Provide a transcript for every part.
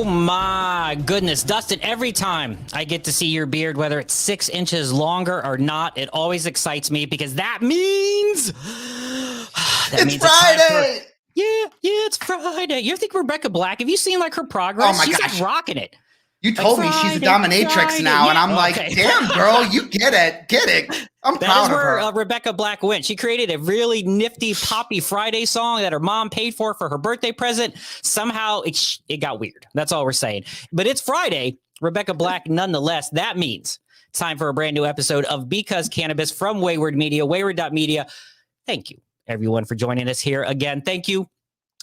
Oh my goodness, Dustin, every time I get to see your beard, whether it's 6 inches longer or not, it always excites me because that means it's Friday. It's Friday. You think Rebecca Black, have you seen like her progress? Oh my She's gosh. like rocking it. You told me she's a dominatrix now, and I'm like, damn, girl, you get it. I'm proud of her. That is where Rebecca Black went. She created a really nifty Poppy Friday song that her mom paid for her birthday present. Somehow it got weird. That's all we're saying. But it's Friday, Rebecca Black nonetheless. That means it's time for a brand new episode of Because Cannabis from Wayward Media, wayward.media. Thank you, everyone, for joining us here again. Thank you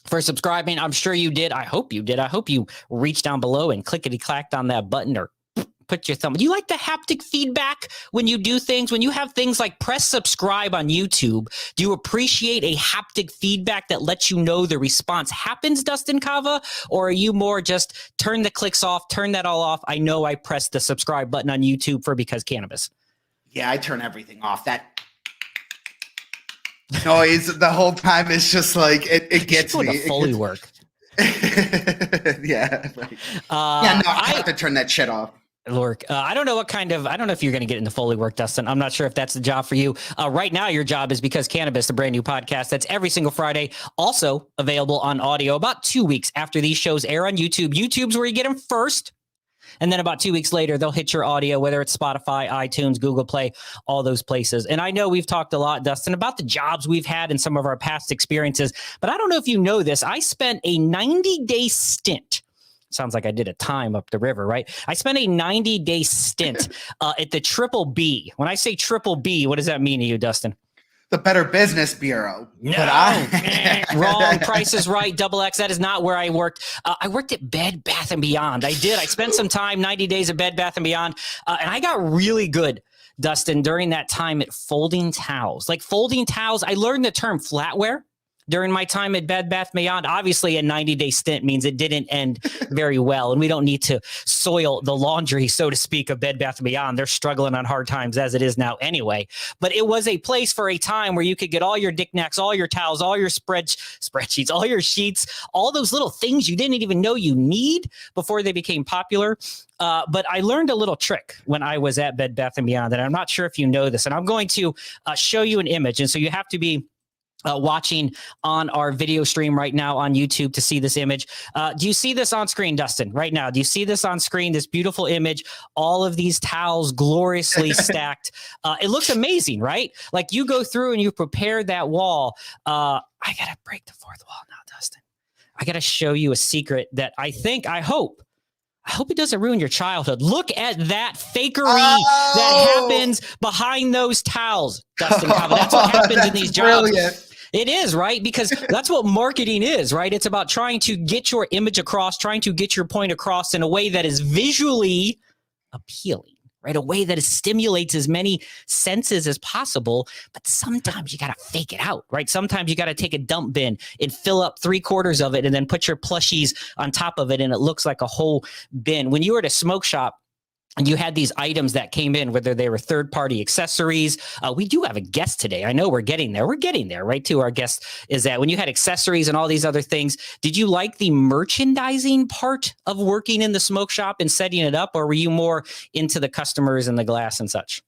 for subscribing. I'm sure you did. I hope you did. I hope you reached down below and clickety-clacked on that button or put your thumb. Do you like the haptic feedback when you do things? When you have things like press subscribe on YouTube, do you appreciate a haptic feedback that lets you know the response happens, Dustin Cava? Or are you more just turn the clicks off, turn that all off? I know I pressed the subscribe button on YouTube for Because Cannabis. Yeah, I turn everything off. That noise the whole time is just like it gets me. The Foley work. Yeah. Right. I have to turn that shit off. I don't know if you're going to get into Foley work, Dustin. I'm not sure if that's the job for you. Right now, your job is Because Cannabis, the brand new podcast that's every single Friday, also available on audio about 2 weeks after these shows air on YouTube. YouTube's where you get them first. And then about 2 weeks later, they'll hit your audio, whether it's Spotify, iTunes, Google Play, all those places. And I know we've talked a lot, Dustin, about the jobs we've had and some of our past experiences. But I don't know if you know this. I spent a 90-day stint. Sounds like I did a time up the river, right? I spent a 90-day stint at the Triple B. When I say Triple B, what does that mean to you, Dustin? The Better Business Bureau. No, wrong. Price is Right. XX. That is not where I worked. I worked at Bed Bath & Beyond. I did. I spent some time, 90 days at Bed Bath & Beyond, and I got really good, Dustin, during that time at folding towels. Like folding towels, I learned the term flatware during my time at Bed Bath & Beyond. Obviously, a 90-day stint means it didn't end very well, and we don't need to soil the laundry, so to speak, of Bed Bath & Beyond. They're struggling on hard times as it is now anyway. But it was a place for a time where you could get all your knickknacks, all your towels, all your spreadsheets, all your sheets, all those little things you didn't even know you need before they became popular. But I learned a little trick when I was at Bed Bath & Beyond, and I'm not sure if you know this, and I'm going to show you an image, and so you have to be watching on our video stream right now on YouTube to see this image. Do you see this on screen, Dustin, right now? Do you see this on screen, this beautiful image, all of these towels gloriously stacked? It looks amazing, right? Like you go through and you prepare that wall. I got to break the fourth wall now, Dustin. I got to show you a secret that I hope it doesn't ruin your childhood. Look at that fakery that happens behind those towels, Dustin. That's what happens in these jobs. Brilliant. It is, right? Because that's what marketing is, right? It's about trying to get your image across, trying to get your point across in a way that is visually appealing, right? A way that stimulates as many senses as possible. But sometimes you got to fake it out, right? Sometimes you got to take a dump bin and fill up 3/4 of it and then put your plushies on top of it, and it looks like a whole bin. When you were at a smoke shop, and you had these items that came in, whether they were third-party accessories. We do have a guest today. I know we're getting there. We're getting there, right? To our guest is that when you had accessories and all these other things, did you like the merchandising part of working in the smoke shop and setting it up, or were you more into the customers and the glass and such?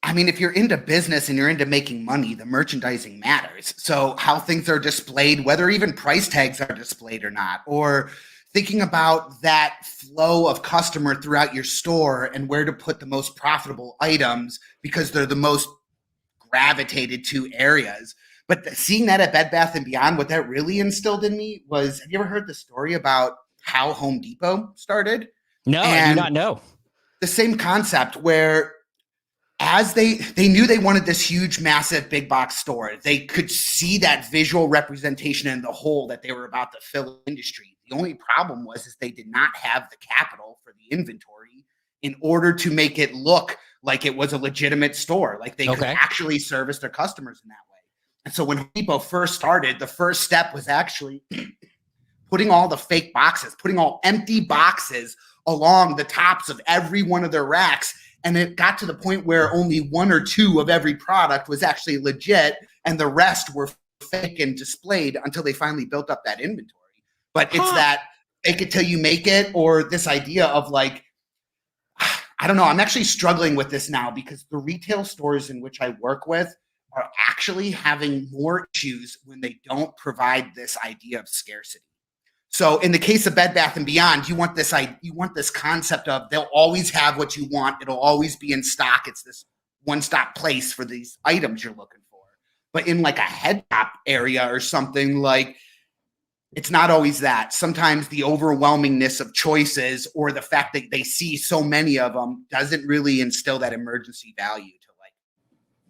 I mean, if you're into business and you're into making money, the merchandising matters. So how things are displayed, whether even price tags are displayed or not, or thinking about that flow of customer throughout your store and where to put the most profitable items because they're the most gravitated to areas. But seeing that at Bed Bath & Beyond, what that really instilled in me was, have you ever heard the story about how Home Depot started? No, I do not know. The same concept where as they knew they wanted this huge, massive big box store, they could see that visual representation in the hole that they were about to fill industry. The only problem was they did not have the capital for the inventory in order to make it look like it was a legitimate store, like they could actually service their customers in that way. And so when Home Depot first started, the first step was actually putting all the fake boxes, putting all empty boxes along the tops of every one of their racks. And it got to the point where only 1 or 2 of every product was actually legit, and the rest were fake and displayed until they finally built up that inventory. But it's that fake it till you make it, or this idea of like, I don't know. I'm actually struggling with this now because the retail stores in which I work with are actually having more issues when they don't provide this idea of scarcity. So in the case of Bed Bath & Beyond, you want this concept of they'll always have what you want. It'll always be in stock. It's this one-stop place for these items you're looking for. But in like a head shop area or something, like, it's not always that. Sometimes the overwhelmingness of choices or the fact that they see so many of them doesn't really instill that emergency value to like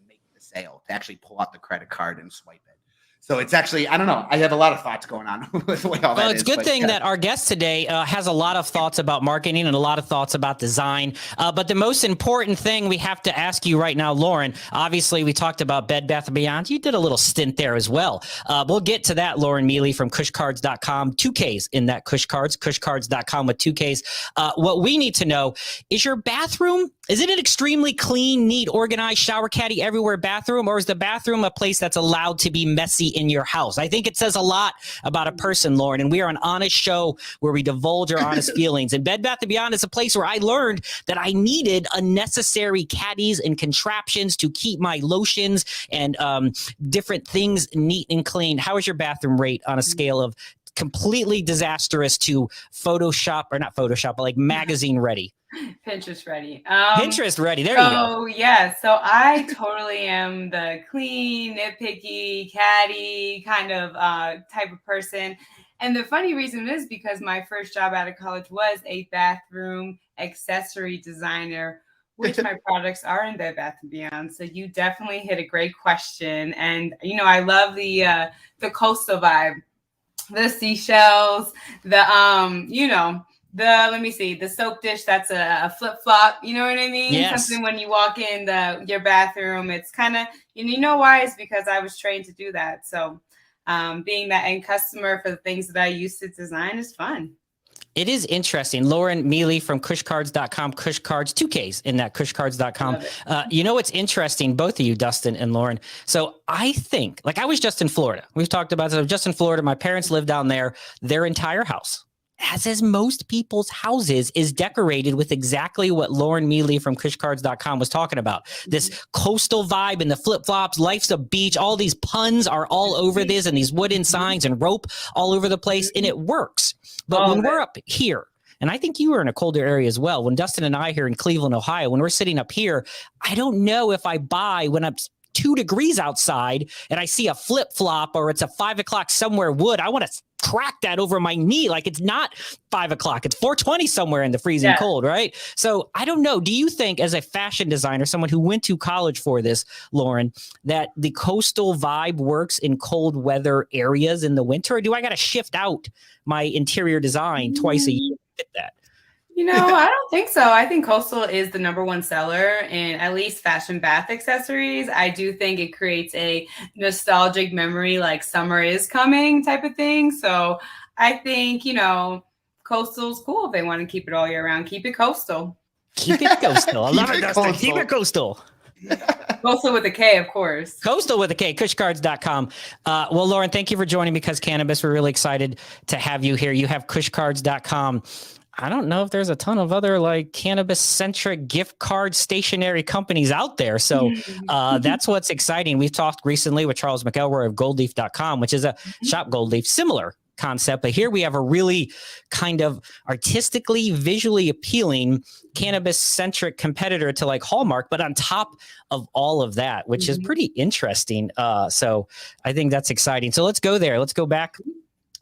make the sale, to actually pull out the credit card and swipe it. So it's actually, I don't know. I have a lot of thoughts going on with the way all that is. Well, it's a good thing that our guest today has a lot of thoughts about marketing and a lot of thoughts about design. But the most important thing we have to ask you right now, Lauren, obviously we talked about Bed Bath & Beyond. You did a little stint there as well. We'll get to that, Lauren Miele from Kushkards.com, 2Ks in that Kushkards, Kushkards.com with 2Ks. What we need to know is your bathroom, is it an extremely clean, neat, organized, shower caddy everywhere bathroom, or is the bathroom a place that's allowed to be messy in your house? I think it says a lot about a person, Lauren, and we are an honest show where we divulge our honest feelings. And Bed Bath & Beyond is a place where I learned that I needed unnecessary caddies and contraptions to keep my lotions and different things neat and clean. How is your bathroom rate on a scale of completely disastrous to Photoshop, or not Photoshop, but like magazine ready? Pinterest ready. Pinterest ready. There you go. Yeah. So I totally am the clean, nitpicky, catty kind of type of person. And the funny reason is because my first job out of college was a bathroom accessory designer, which my products are in Bed Bath & Beyond. So you definitely hit a great question. And, you know, I love the coastal vibe, the seashells, the soap dish that's a flip-flop, you know what I mean? Yes. Something when you walk in your bathroom, it's kind of, you know why? It's because I was trained to do that. So being that end customer for the things that I used to design is fun. It is interesting. Lauren Miele from Kushkards.com, Kushkards, 2Ks in that Kushkards.com. You know what's interesting, both of you, Dustin and Lauren. So I think, like, I was just in Florida. We've talked about this. I was just in Florida. My parents live down there. Their entire house, as most people's houses, is decorated with exactly what Lauren Miele from Kushkards.com was talking about. This coastal vibe and the flip-flops, life's a beach. All these puns are all over this, and these wooden signs and rope all over the place, and it works. But when we're up here, and I think you were in a colder area as well, when Dustin and I here in Cleveland, Ohio, when we're sitting up here, I don't know if I buy when I'm 2 degrees outside and I see a flip-flop or it's a 5 o'clock somewhere wood, I want to crack that over my knee. Like, it's not 5 o'clock, it's 4:20 somewhere in the freezing cold, right? So I don't know. Do you think, as a fashion designer, someone who went to college for this, Lauren, that the coastal vibe works in cold weather areas in the winter? Or do I got to shift out my interior design twice a year to fit that? You know, I don't think so. I think coastal is the #1 seller in at least fashion bath accessories. I do think it creates a nostalgic memory, like summer is coming type of thing. So I think, you know, coastal's cool. If they want to keep it all year round, keep it coastal. Keep it coastal. I love it, Dustin. Keep it coastal. Coastal with a K, of course. Coastal with a K, Kushkards.com. Well, Lauren, thank you for joining Because Cannabis. We're really excited to have you here. You have Kushkards.com. I don't know if there's a ton of other like cannabis-centric gift card stationery companies out there. So that's what's exciting. We've talked recently with Charles McElroy of goldleaf.com, which is a shop Goldleaf, similar concept. But here we have a really kind of artistically, visually appealing cannabis-centric competitor to like Hallmark, but on top of all of that, which is pretty interesting. So I think that's exciting. So let's go there. Let's go back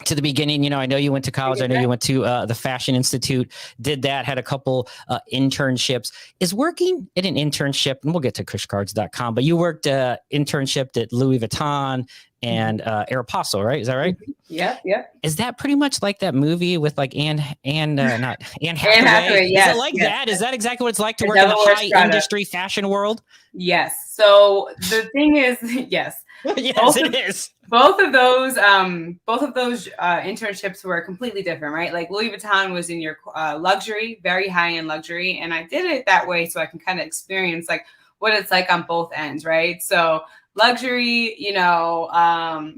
to the beginning. You know, I know you went to college. I know you went to the Fashion Institute, did that, had a couple internships. Is working in an internship, and we'll get to Kushkards.com, but you worked internship at Louis Vuitton and Aeropostale, right? Is that right? Yeah. Is that pretty much like that movie with like Anne Hathaway? Yes. Is it like that? Is that exactly what it's like to work in the high industry fashion world? Yes. So the thing is, yes. Yes, it is. Both of those internships were completely different, right? Like Louis Vuitton was in your luxury, very high-end luxury. And I did it that way so I can kind of experience like what it's like on both ends, right? So luxury, you know,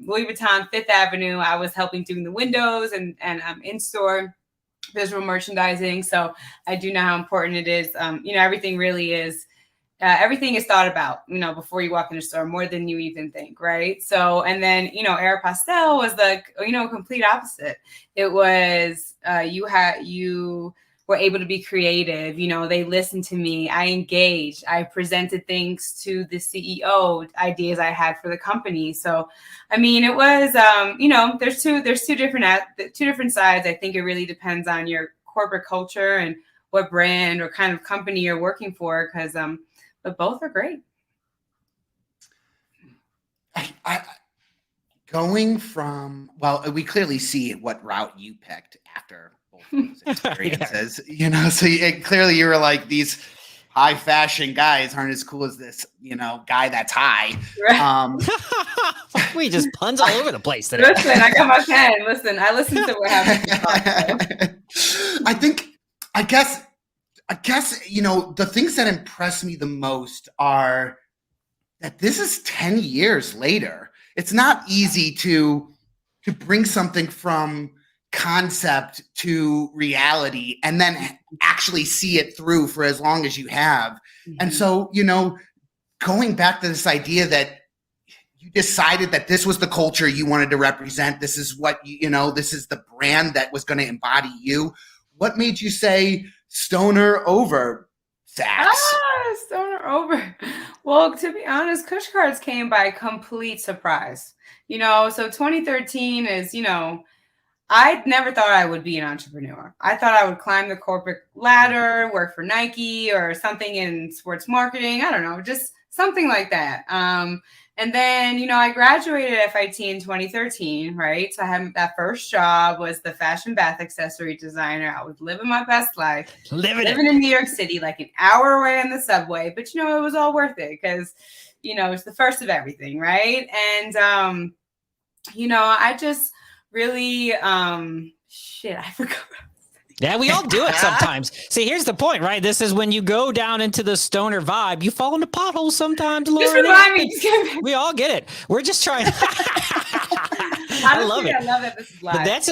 Louis Vuitton, Fifth Avenue, I was helping doing the windows and in store. visual merchandising. So I do know how important it is. Everything really is. Everything is thought about, before you walk in the store, more than you even think, right? So, and then, Aeropostale was the, complete opposite. It was, you were able to be creative. They listened to me. I engaged. I presented things to the CEO, ideas I had for the company. So, it was, there's two different sides. I think it really depends on your corporate culture and what brand or kind of company you're working for, because, but both are great. Going from, we clearly see what route you picked after both those experiences, so clearly you were like, these high fashion guys aren't as cool as this, guy that's high. Right. We just puns all over the place today. Listen, I got my pen. Listen, I listened to what happened. I guess, the things that impress me the most are that this is 10 years later. It's not easy to bring something from concept to reality and then actually see it through for as long as you have. Mm-hmm. And so, going back to this idea that you decided that this was the culture you wanted to represent, this is what, this is the brand that was going to embody you. What made you say stoner over Saks? Stoner over. Well, to be honest, Kushkards came by complete surprise. So 2013 is, I never thought I would be an entrepreneur. I thought I would climb the corporate ladder, work for Nike or something in sports marketing. I don't know, just something like that. And then, I graduated FIT in 2013, right? So I had that first job was the fashion bath accessory designer. I was living my best life. Living in New York City, like an hour away on the subway. But, it was all worth it because, it's the first of everything, right? And, I just really, I forgot. Yeah, we all do it sometimes. See, here's the point, right? This is when you go down into the stoner vibe, you fall into potholes sometimes, Lauren. Just remind me. We all get it. We're just trying. I love it. I love it. This is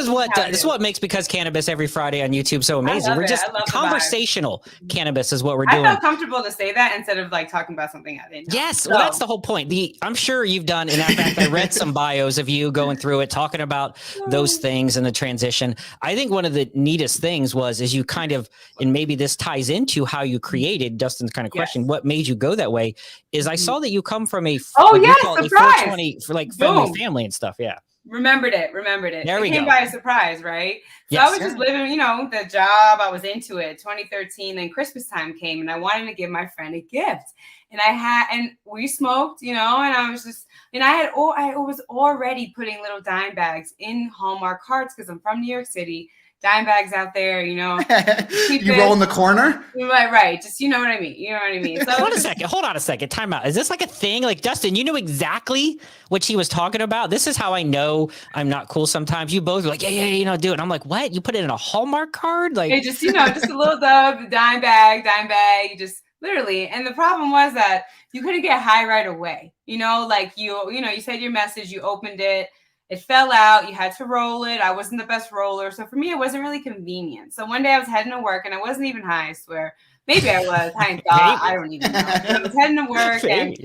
live. But this is what makes Because Cannabis every Friday on YouTube so amazing. We're just conversational cannabis is what we're doing. I felt comfortable to say that instead of like talking about something I didn't know. Yes, well, that's the whole point. I'm sure you've done, and in fact, I read some bios of you going through it, talking about those things and the transition. I think one of the neatest things is you kind of, and maybe this ties into how you created Dustin's kind of question, what made you go that way, is I saw that you come from a surprise 420 for like family and stuff. Yeah. Remembered it. There we go. It came by a surprise, right? So I was just living, the job. I was into it. 2013, then Christmas time came, and I wanted to give my friend a gift. And we smoked, and I was just, and I was already putting little dime bags in Hallmark cards because I'm from New York City. Dime bags out there, you roll in the corner, right? Just you know what I mean. So hold on a second. Time out. Is this like a thing? Like Dustin, you knew exactly what she was talking about. This is how I know I'm not cool. Sometimes you both are like, yeah, do it. And I'm like, what? You put it in a Hallmark card? Like, hey, just just a little dime bag, just literally. And the problem was that you couldn't get high right away. Like you said your message, you opened it. It fell out. You had to roll it. I wasn't the best roller. So for me, it wasn't really convenient. So one day I was heading to work and I wasn't even high, I swear. Maybe I was. I thought. I don't even know. I was heading to work and,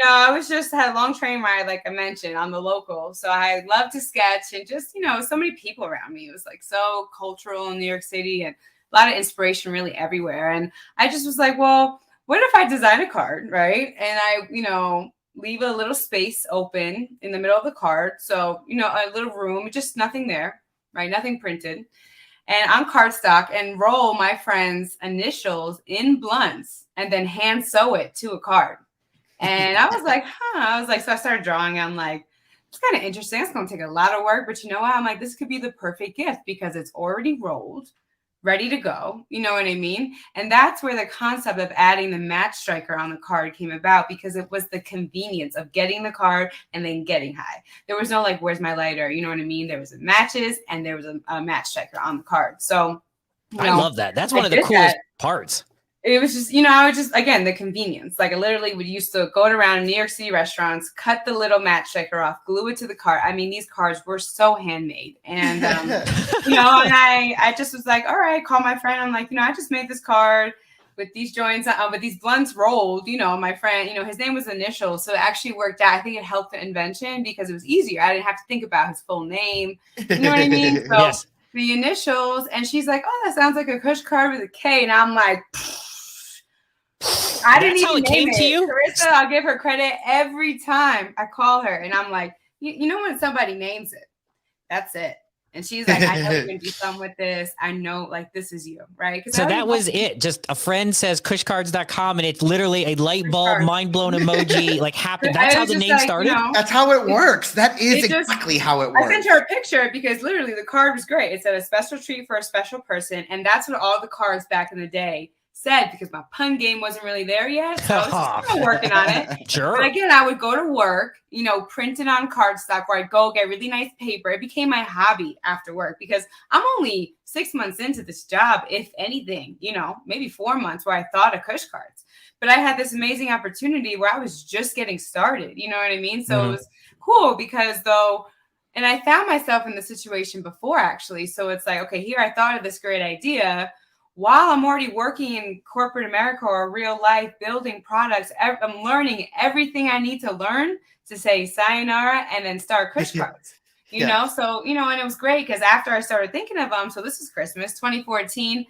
I was just had a long train ride, like I mentioned, on the local. So I loved to sketch and just, so many people around me. It was like so cultural in New York City and a lot of inspiration really everywhere. And I just was like, well, what if I design a card, right? And I, leave a little space open in the middle of the card. So, a little room, just nothing there, right? Nothing printed. And on cardstock and roll my friend's initials in blunts and then hand sew it to a card. And I was like, so I started drawing. I'm like, it's kind of interesting. It's going to take a lot of work, but you know what? I'm like, this could be the perfect gift because it's already rolled, ready to go. You know what I mean? And that's where the concept of adding the match striker on the card came about because it was the convenience of getting the card and then getting high. There was no like, where's my lighter? You know what I mean? There was matches and there was a match striker on the card. So I love that. That's one of the coolest parts. it was just, I would just, again, the convenience. Like I literally would used to go around in New York City restaurants, cut the little match sticker off, glue it to the card. I mean, these cards were so handmade. And, and I just was like, all right, call my friend. I'm like, I just made this card with these joints, with these blunts rolled, my friend, his name was Initial. So it actually worked out. I think it helped the invention because it was easier. I didn't have to think about his full name. You know what I mean? So yes. The initials, and she's like, oh, that sounds like a Kush card with a K. And I'm like, I didn't even name it. To you? Carissa, I'll give her credit every time I call her. And I'm like, you know when somebody names it, that's it. And she's like, I know you're going to do something with this. I know, like, this is you, right? So that was it. Just a friend says Kushkards.com, and it's literally a light bulb, mind-blown emoji, like, happened. That's how the name started? That's how it works. That is exactly how it works. I sent her a picture because literally the card was great. It said a special treat for a special person. And that's what all the cards back in the day said, because my pun game wasn't really there yet. So I was still working on it. Sure. But again, I would go to work, print it on cardstock, where I'd go get really nice paper. It became my hobby after work because I'm only 6 months into this job, if anything, maybe 4 months where I thought of Kush cards. But I had this amazing opportunity where I was just getting started. You know what I mean? So It was cool because and I found myself in the situation before, actually. So it's like, okay, here I thought of this great idea. While I'm already working in corporate America or real life building products, I'm learning everything I need to learn to say sayonara and then start Kush cards, you know? So, and it was great because after I started thinking of them, so this is Christmas 2014,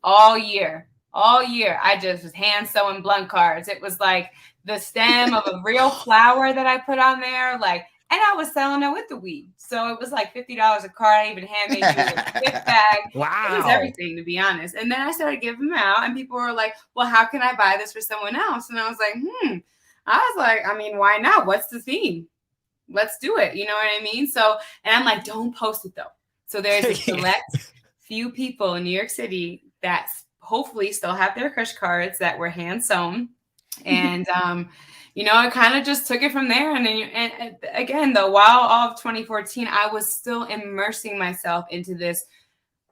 all year, I just was hand sewing blunt cards. It was like the stem of a real flower that I put on there, and I was selling it with the weed. So it was like $50 a card. I even handmade you a gift bag. Wow. It was everything, to be honest. And then I started giving them out, and people were like, well, how can I buy this for someone else? And I was like, I mean, why not? What's the theme? Let's do it. You know what I mean? So, and I'm like, don't post it though. So there's a select few people in New York City that hopefully still have their Kush cards that were hand sewn. And, I kind of just took it from there. And again, though, while all of 2014, I was still immersing myself into this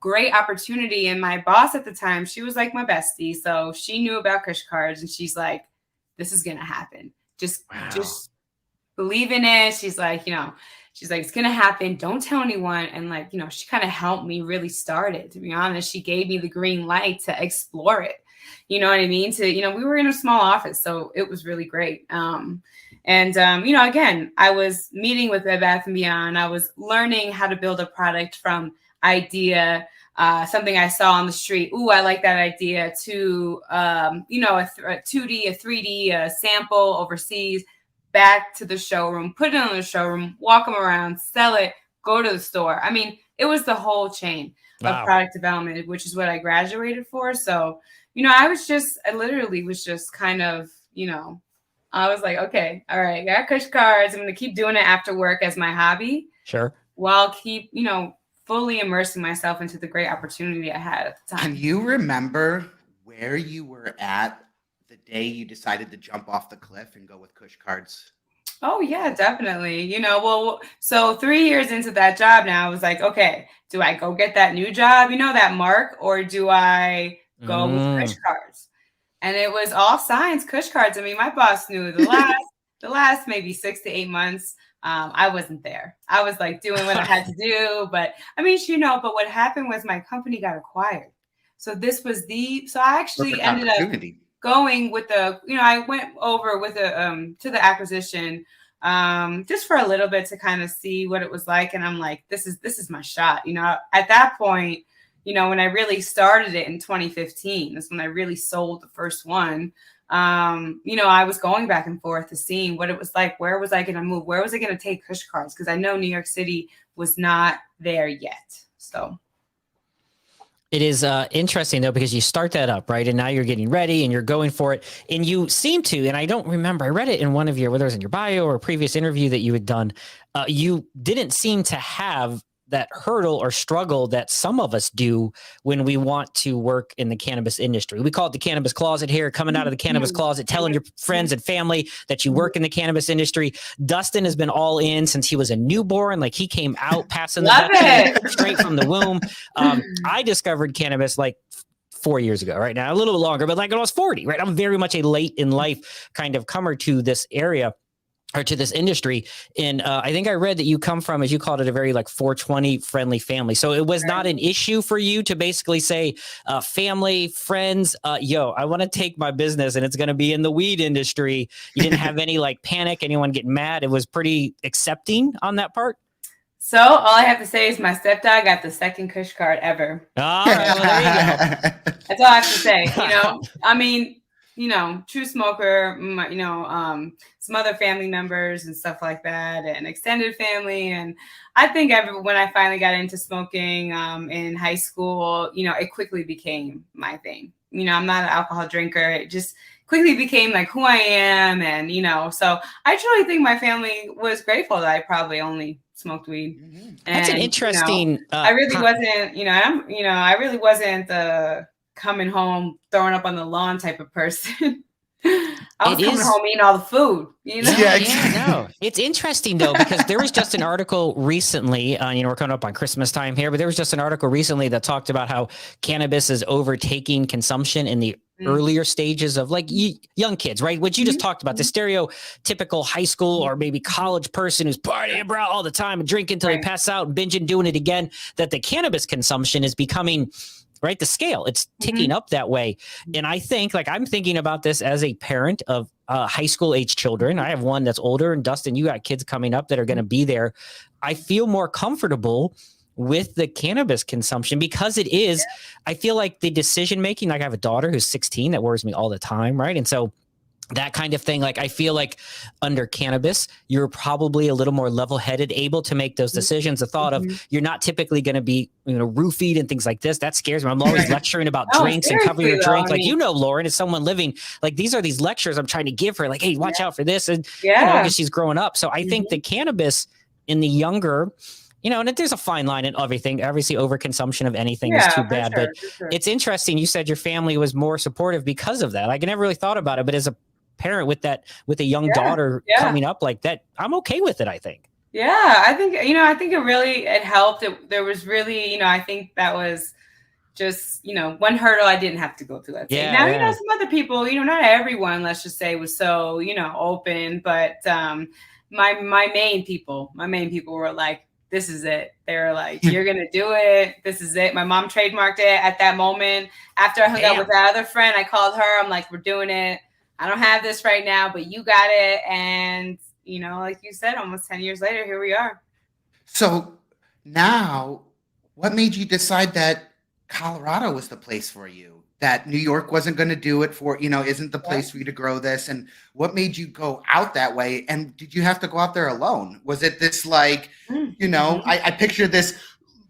great opportunity. And my boss at the time, she was like my bestie. So she knew about Kush cards, and she's like, this is going to happen. Just believe in it. She's like, it's going to happen. Don't tell anyone. And she kind of helped me really start it, to be honest. She gave me the green light to explore it. You know what I mean? We were in a small office, so it was really great. Again, I was meeting with Bed Bath & Beyond. I was learning how to build a product from idea, something I saw on the street. Ooh, I like that idea, to, a 2D, a 3D, a sample overseas, back to the showroom, put it in the showroom, walk them around, sell it, go to the store. I mean, it was the whole chain of product development, which is what I graduated for. So, I literally was just kind of, I was like, okay, all right, I got Kush cards. I'm going to keep doing it after work as my hobby. Sure. While keep, fully immersing myself into the great opportunity I had at the time. Can you remember where you were at the day you decided to jump off the cliff and go with Kush cards? Oh, yeah, definitely. So 3 years into that job now, I was like, okay, do I go get that new job, that mark, or do I go with Kush cards? And it was all signs, Kush cards. I mean, my boss knew the last maybe 6 to 8 months, I wasn't there. I was like doing what I had to do. But I mean, but what happened was my company got acquired. So this was so I actually ended up going with I went over with to the acquisition just for a little bit to kind of see what it was like. And I'm like, this is my shot. At that point, when I really started it in 2015, that's when I really sold the first one. I was going back and forth to seeing what it was like. Where was I going to move? Where was I going to take Kush cards? Because I know New York City was not there yet. So it is interesting, though, because you start that up, right? And now you're getting ready and you're going for it. And you seem to, and I don't remember, I read it in one of your, whether it was in your bio or a previous interview that you had done, you didn't seem to have that hurdle or struggle that some of us do when we want to work in the cannabis industry. We call it the cannabis closet here, coming out of the cannabis closet, telling your friends and family that you work in the cannabis industry. Dustin has been all in since he was a newborn. Like, he came out passing the vaccine straight from the womb. I discovered cannabis like 4 years ago, right now, a little longer, but like when I was 40, right? I'm very much a late in life kind of comer to this area or to this industry. And I think I read that you come from, as you called it, a very like 420 friendly family. So it was not an issue for you to basically say, family, friends, I want to take my business and it's going to be in the weed industry. You didn't have any like panic, anyone getting mad. It was pretty accepting on that part. So all I have to say is my stepdad got the second Kush card ever. All right, well, there you go. That's all I have to say. I mean, true smoker, some other family members and stuff like that, and extended family. And I think when I finally got into smoking in high school, it quickly became my thing. I'm not an alcohol drinker. It just quickly became like who I am. And, so I truly think my family was grateful that I probably only smoked weed. Mm-hmm. That's an interesting. I really wasn't, I really wasn't the coming home, throwing up on the lawn type of person. I was coming home eating all the food, No, it's interesting though, because there was just an article recently, we're coming up on Christmas time here, but there was just an article recently that talked about how cannabis is overtaking consumption in the earlier stages of like young kids, right? What you just talked about, the stereotypical high school or maybe college person who's partying bro all the time and drinking until they pass out and binging, doing it again, that the cannabis consumption is becoming right. The scale, it's ticking up that way. And I think like, I'm thinking about this as a parent of high school age children. I have one that's older, and Dustin, you got kids coming up that are going to be there. I feel more comfortable with the cannabis consumption because it is, I feel like the decision-making, like I have a daughter who's 16 that worries me all the time. Right. And so that kind of thing, like I feel like under cannabis, you're probably a little more level-headed, able to make those decisions. The thought of you're not typically going to be, roofied and things like this, that scares me. I'm always lecturing about drinks and cover your drink. Like, Lauren, as someone living, like these are these lectures I'm trying to give her, like, hey, watch out for this. And, because she's growing up. So I think the cannabis in the younger, and there's a fine line in everything. Obviously, overconsumption of anything is too bad. But it's interesting. You said your family was more supportive because of that. Like, I never really thought about it, but as a parent with a young daughter coming up like that, I'm okay with it, I think. Yeah, I think, it helped. There was really, I think that was just, one hurdle I didn't have to go through. Now, some other people, not everyone, let's just say, was so, open, but my main people were like, this is it. They were like, you're going to do it. This is it. My mom trademarked it at that moment. After I hung out with that other friend, I called her. I'm like, we're doing it. I don't have this right now, but you got it. And, like you said, almost 10 years later, here we are. So now, what made you decide that Colorado was the place for you? That New York wasn't going to do it for, isn't the place for you to grow this? And what made you go out that way? And did you have to go out there alone? Was it this like, I picture this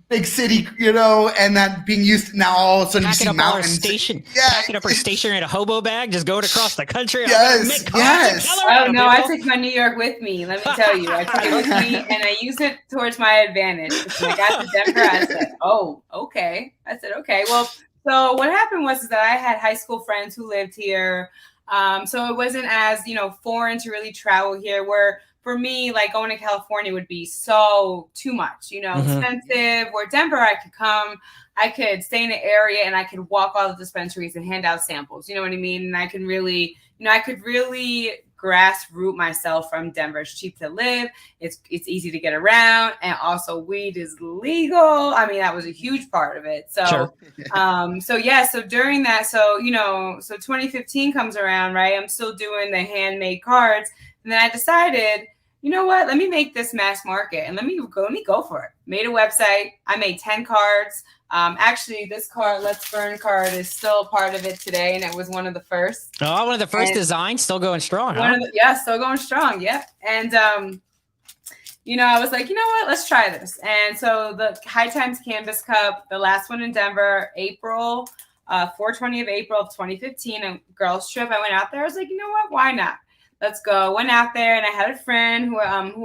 big city, and that being used now all of a sudden you see mountains. Packing up our station in a hobo bag, just going across the country. Yes. Oh no, I took my New York with me. Let me tell you, I took it with me, and I used it towards my advantage. When I got to Denver, I said, "Oh, okay." I said, "Okay." Well, so what happened was that I had high school friends who lived here, so it wasn't as foreign to really travel here. Where for me, like going to California would be so too much, expensive. Where Denver, I could come, I could stay in the area and I could walk all the dispensaries and hand out samples. You know what I mean? And I can really, I could really grassroot myself from Denver. It's cheap to live. It's easy to get around. And also weed is legal. I mean, that was a huge part of it. So, so during that, so 2015 comes around, right? I'm still doing the handmade cards. And then I decided, you know what? Let me make this mass market and let me go for it. Made a website. I made 10 cards. Actually, this card, Let's Burn card, is still part of it today, and it was one of the first. Oh, one of the first designs, still going strong, huh? Still going strong. Yeah. And I was like, you know what? Let's try this. And so the High Times Cannabis Cup, the last one in Denver, April 4/20 of April of 2015, a girls trip. I went out there. I was like, you know what? Why not? Let's go. Went out there, and I had a friend who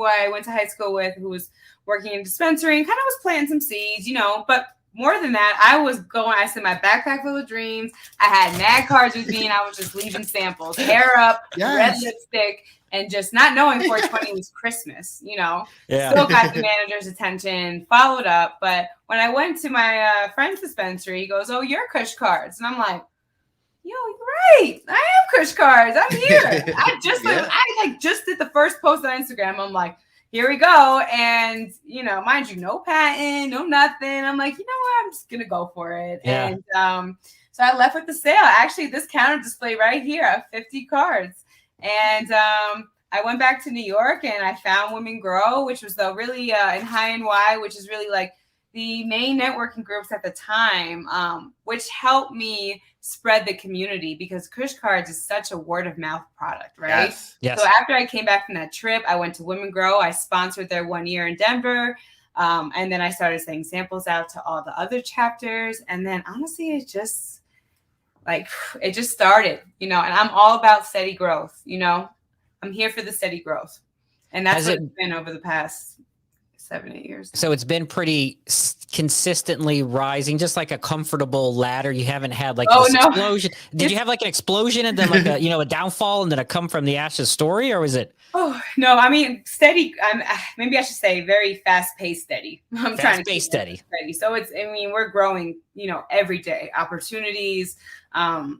I went to high school with, who was working in a dispensary and kind of was planting some seeds, but more than that, I sent my backpack full of dreams. I had mad cards with me and I was just leaving samples, hair up, red lipstick, and just not knowing 420 was Christmas, you know. Yeah. Still got the manager's attention, followed up. But when I went to my friend's dispensary, he goes, "Oh, you're Kushkards." And I'm like, "Yo, you're right. I am Kushkards. I'm here." I just did the first post on Instagram. I'm like, here we go. And, you know, mind you, no patent, no nothing. I'm like, you know what? I'm just going to go for it. Yeah. And so I left with the sale. Actually, this counter display right here of 50 cards. And I went back to New York and I found Women Grow, which was the really in High NY, which is really like the main networking groups at the time, which helped me spread the community because Kushkards is such a word of mouth product, right? Yes. So after I came back from that trip, I went to Women Grow. I sponsored their 1 year in Denver. And then I started sending samples out to all the other chapters. And then honestly, it just started, you know, and I'm all about steady growth, you know, I'm here for the steady growth. And that's what it's been over the past 7-8 years. So it's been pretty consistently rising, just like a comfortable ladder. You haven't had like explosion. Did you have like an explosion and then like a downfall and then a come from the ashes story, or was it? Oh no, I mean steady. Maybe I should say very fast-paced steady. I'm trying to stay steady. So we're growing, you know, every day. Opportunities,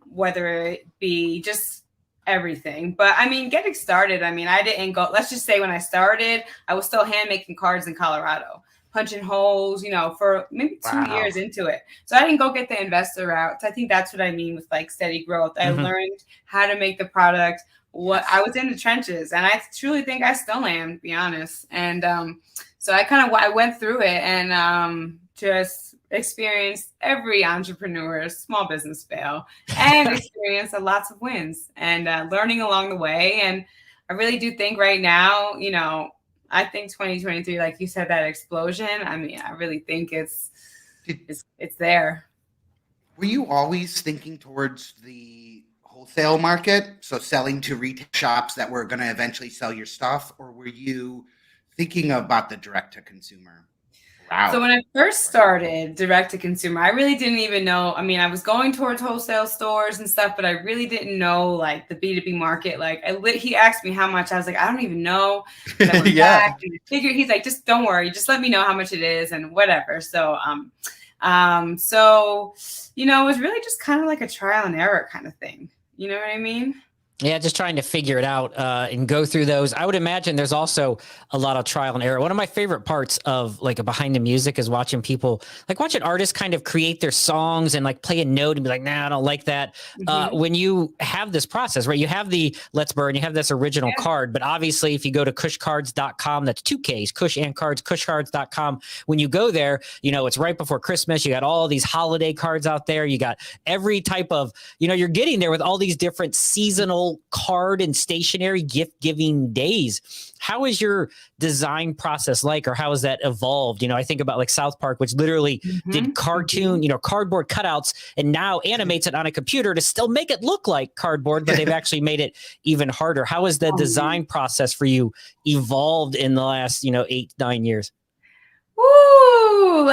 whether it be just everything. But I mean, getting started, I mean, I didn't go, let's just say when I started, I was still hand making cards in Colorado, punching holes, you know, for maybe 2 years into it. So I didn't go get the investor route. So I think that's what I mean with like steady growth. I learned how to make the product. What I was in the trenches, and I truly think I still am, to be honest. And so I went through it and just experienced every entrepreneur's small business fail and experienced lots of wins and learning along the way. And I really do think right now, you know, I think 2023, like you said, that explosion, I mean, I really think it's there. Were you always thinking towards the wholesale market, so selling to retail shops that were going to eventually sell your stuff, or were you thinking about the direct to consumer? Wow. So when I first started direct to consumer, I really didn't even know. I mean, I was going towards wholesale stores and stuff, but I really didn't know like the B2B market. Like he asked me how much. I was like, I don't even know. I went back and figured, he's like, just don't worry, just let me know how much it is and whatever. So so you know, it was really just kind of like a trial and error kind of thing. You know what I mean? Yeah, just trying to figure it out and go through those. I would imagine there's also a lot of trial and error. One of my favorite parts of like a behind the music is watching artists kind of create their songs and like play a note and be like, nah, I don't like that. When you have this process, right? You have the Let's Burn, you have this original card, but obviously if you go to kushkards.com, that's 2 Ks, Kush and Cards, kushkards.com. When you go there, you know, it's right before Christmas. You got all these holiday cards out there. You got every type of, you know, you're getting there with all these different seasonal card and stationery gift giving days. How is your design process like, or how has that evolved? You know, I think about like South Park, which literally did cartoon, you know, cardboard cutouts and now animates it on a computer to still make it look like cardboard, but they've actually made it even harder. How has the design process for you evolved in the last, you know, 8-9 years? Ooh,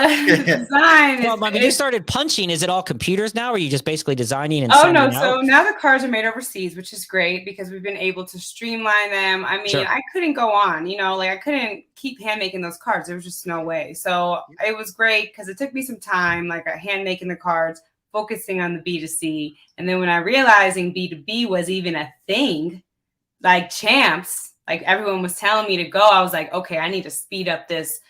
design. Well, when you started punching, is it all computers now, or are you just basically designing and sending out? So now the cards are made overseas, which is great because we've been able to streamline them. I mean, I couldn't go on, you know, like I couldn't keep hand making those cards. There was just no way. So it was great because it took me some time, like hand making the cards, focusing on the B2C. And then when I realizing B2B was even a thing, like Champs, like everyone was telling me to go, I was like, okay, I need to speed up this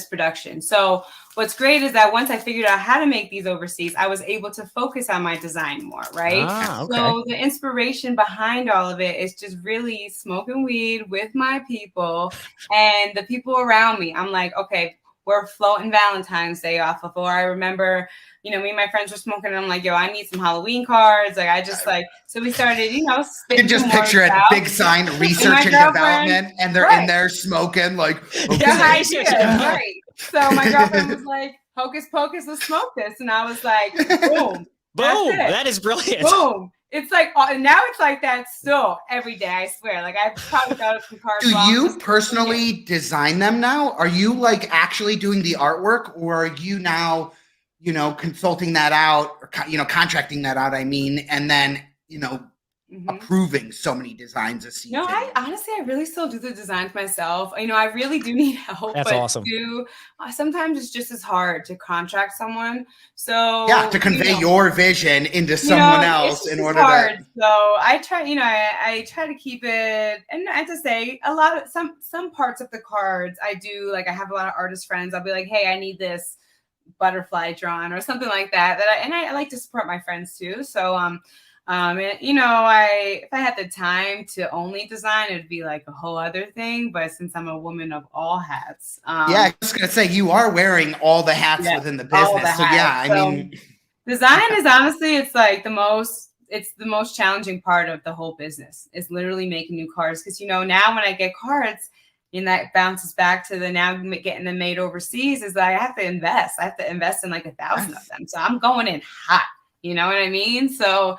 production. So what's great is that once I figured out how to make these overseas, I was able to focus on my design more, right? So the inspiration behind all of it is just really smoking weed with my people and the people around me. I'm like, okay, we're floating Valentine's Day off of, or I remember, you know, me and my friends were smoking and I'm like, yo, I need some Halloween cards. Like, I just like, so we started, you know, you can just picture it, big sign, research and development, and they're in there smoking like, right. So my girlfriend was like, hocus pocus, let's smoke this. And I was like, boom. Boom. That is brilliant. Boom. It's like, now it's like that still every day, I swear. Like I've probably got some cards. Do you personally design them now? Are you like actually doing the artwork, or are you now consulting that out, or contracting that out, I mean, and then, approving so many designs a season. No, I really still do the designs myself. I really do need help. That's awesome. Sometimes it's just as hard to contract someone. So to convey your vision into someone else in order to. So I try, I try to keep it, and I have to say, a lot of some parts of the cards I do. Like I have a lot of artist friends. I'll be like, hey, I need this butterfly drawn or something like that. I like to support my friends too. So if I had the time to only design, it'd be like a whole other thing. But since I'm a woman of all hats, I was gonna say you are wearing all the hats within the business. I mean, design is honestly, it's like the most challenging part of the whole business is literally making new cards. Because now when I get cards, and that bounces back to the now getting them made overseas, is that I have to invest. I have to invest in like 1,000 of them. So I'm going in hot. You know what I mean? So.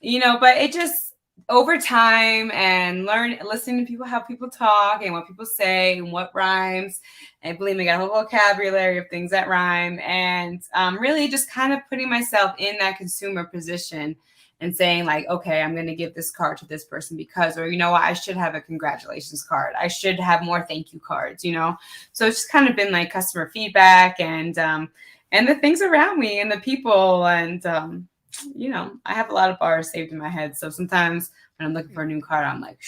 But it just over time and listening to how people talk and what people say and what rhymes. And believe me, I got a whole vocabulary of things that rhyme, and really just kind of putting myself in that consumer position and saying like, okay, I'm going to give this card to this person because, or what, I should have a congratulations card. I should have more thank you cards, So it's just kind of been like customer feedback and the things around me and the people and, I have a lot of bars saved in my head. So sometimes when I'm looking for a new card, I'm like,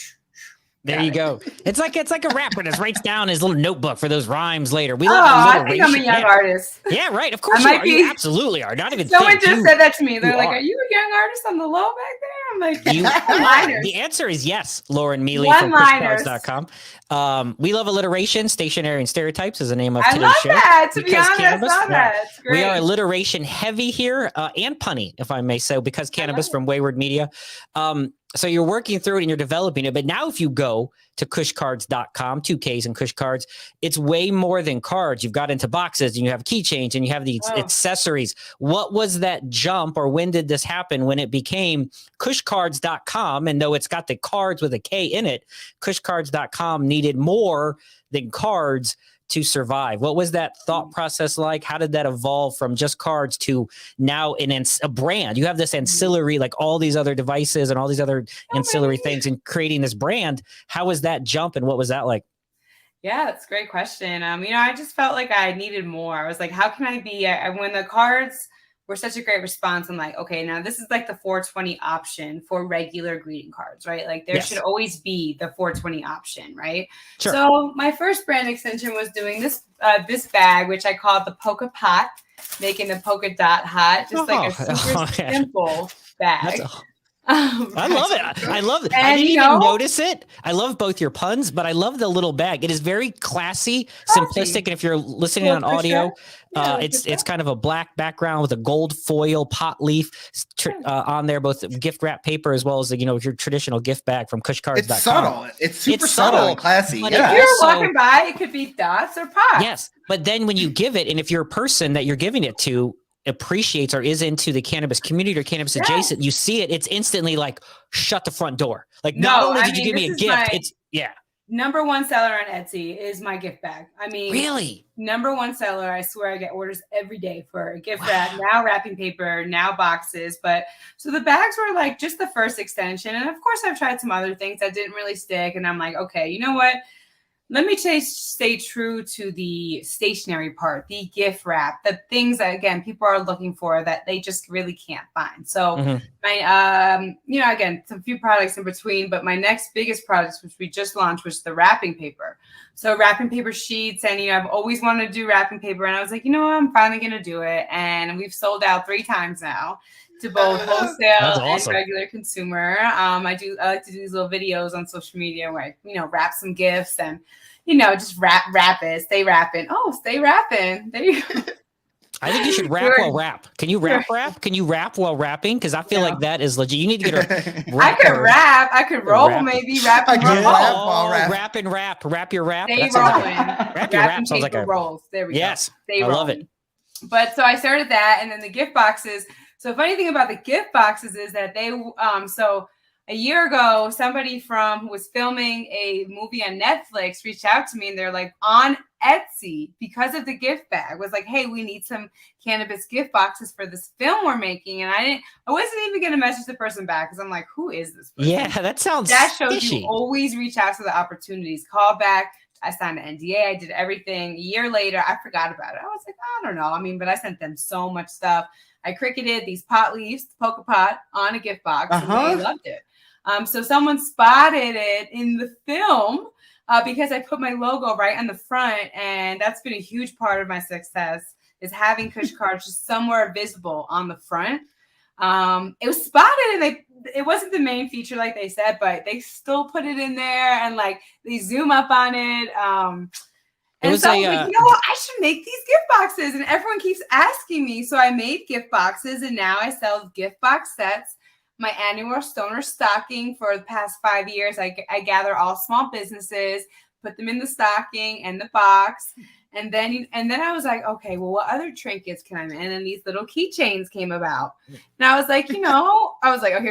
there you go. It's like a rapper that writes down his little notebook for those rhymes later. I think I'm a young artist. Yeah, right. Of course you absolutely are. Not even someone just said that to me. They're like, are you a young artist on the low back there? I'm like, the answer is yes, Lauren Miele from Kushkards.com. We love alliteration. Stationery and stereotypes is the name of today's show. I love that. To be honest, I love that. It's great. We are alliteration heavy here and punny, if I may say, because Cannabis from Wayward Media. So you're working through it and you're developing it. But now if you go to Kushkards.com, 2 Ks in Kushkards, it's way more than cards. You've got into boxes and you have keychains and you have these accessories. What was that jump, or when did this happen when it became Kushkards.com? And though it's got the cards with a K in it, Kushkards.com needed more than cards to survive. What was that thought process like? How did that evolve from just cards to now a brand? You have this ancillary, like all these other devices and all these other ancillary things, and creating this brand. How was that jump and what was that like? Yeah, that's a great question. I just felt like I needed more. I was like, how can I be? When the cards were such a great response, I'm like, okay, now this is like the 420 option for regular greeting cards, right? Like there should always be the 420 option, right? Sure. So my first brand extension was doing this bag, which I called the polka pot, making the polka dot hot, just like a super simple bag. I love it. I love it. I didn't even notice it. I love both your puns, but I love the little bag. It is very classy, simplistic. And if you're listening on audio, it's kind of a black background with a gold foil pot leaf on there, both gift wrap paper as well as your traditional gift bag from Kushkards.com. It's subtle. It's super subtle and classy. But if you're walking by, it could be dots or pots. Yes, but then when you give it, and if you're a person that you're giving it to appreciates or is into the cannabis community or cannabis adjacent, you see it, it's instantly like, shut the front door. Like, not only did you give me a gift, number one seller on Etsy is my gift bag. Really? Number one seller. I swear I get orders every day for a gift bag, now wrapping paper, now boxes. But so the bags were like just the first extension. And of course I've tried some other things that didn't really stick. And I'm like, okay, you know what? Let me stay true to the stationery part, the gift wrap, the things that, again, people are looking for that they just really can't find. So my, again, some few products in between, but my next biggest product, which we just launched, was the wrapping paper. So wrapping paper sheets, and, I've always wanted to do wrapping paper. And I was like, I'm finally going to do it. And we've sold out 3 times now to both wholesale and regular consumer. I like to do these little videos on social media where I, wrap some gifts and, just wrap it, stay wrapping. Oh, stay wrapping. There you go. I think you should rap while rap. Can you rap? Can you rap while rapping? Because I feel like that is legit. You need to get a I could rap. I could roll, maybe rap and roll. Rap and rap. Rap your rap. Stay rolling. Rap your rap sounds like a rolls. There we go. Yes, I love it. But so I started that, and then the gift boxes. So funny thing about the gift boxes is that they so a year ago, somebody who was filming a movie on Netflix reached out to me, and they're like, on Etsy because of the gift bag. Was like, hey, we need some cannabis gift boxes for this film we're making. And I wasn't even going to message the person back because I'm like, who is this person? Yeah, that sounds That shows fishy. you always reach out to the opportunities. Call back. I signed an NDA. I did everything. A year later, I forgot about it. I was like, I don't know. I mean, but I sent them so much stuff. I cricketed these pot leaves, polka pot, on a gift box. And they loved it. So someone spotted it in the film because I put my logo right on the front. And that's been a huge part of my success, is having Kushkards just somewhere visible on the front. It was spotted, and it wasn't the main feature like they said, but they still put it in there, and like they zoom up on it. And so I was like, I should make these gift boxes, and everyone keeps asking me. So I made gift boxes, and now I sell gift box sets. My annual stoner stocking for the past 5 years, I gather all small businesses, put them in the stocking and the box. And then I was like, okay, well, what other trinkets can I make? And then these little keychains came about. And I was like, okay,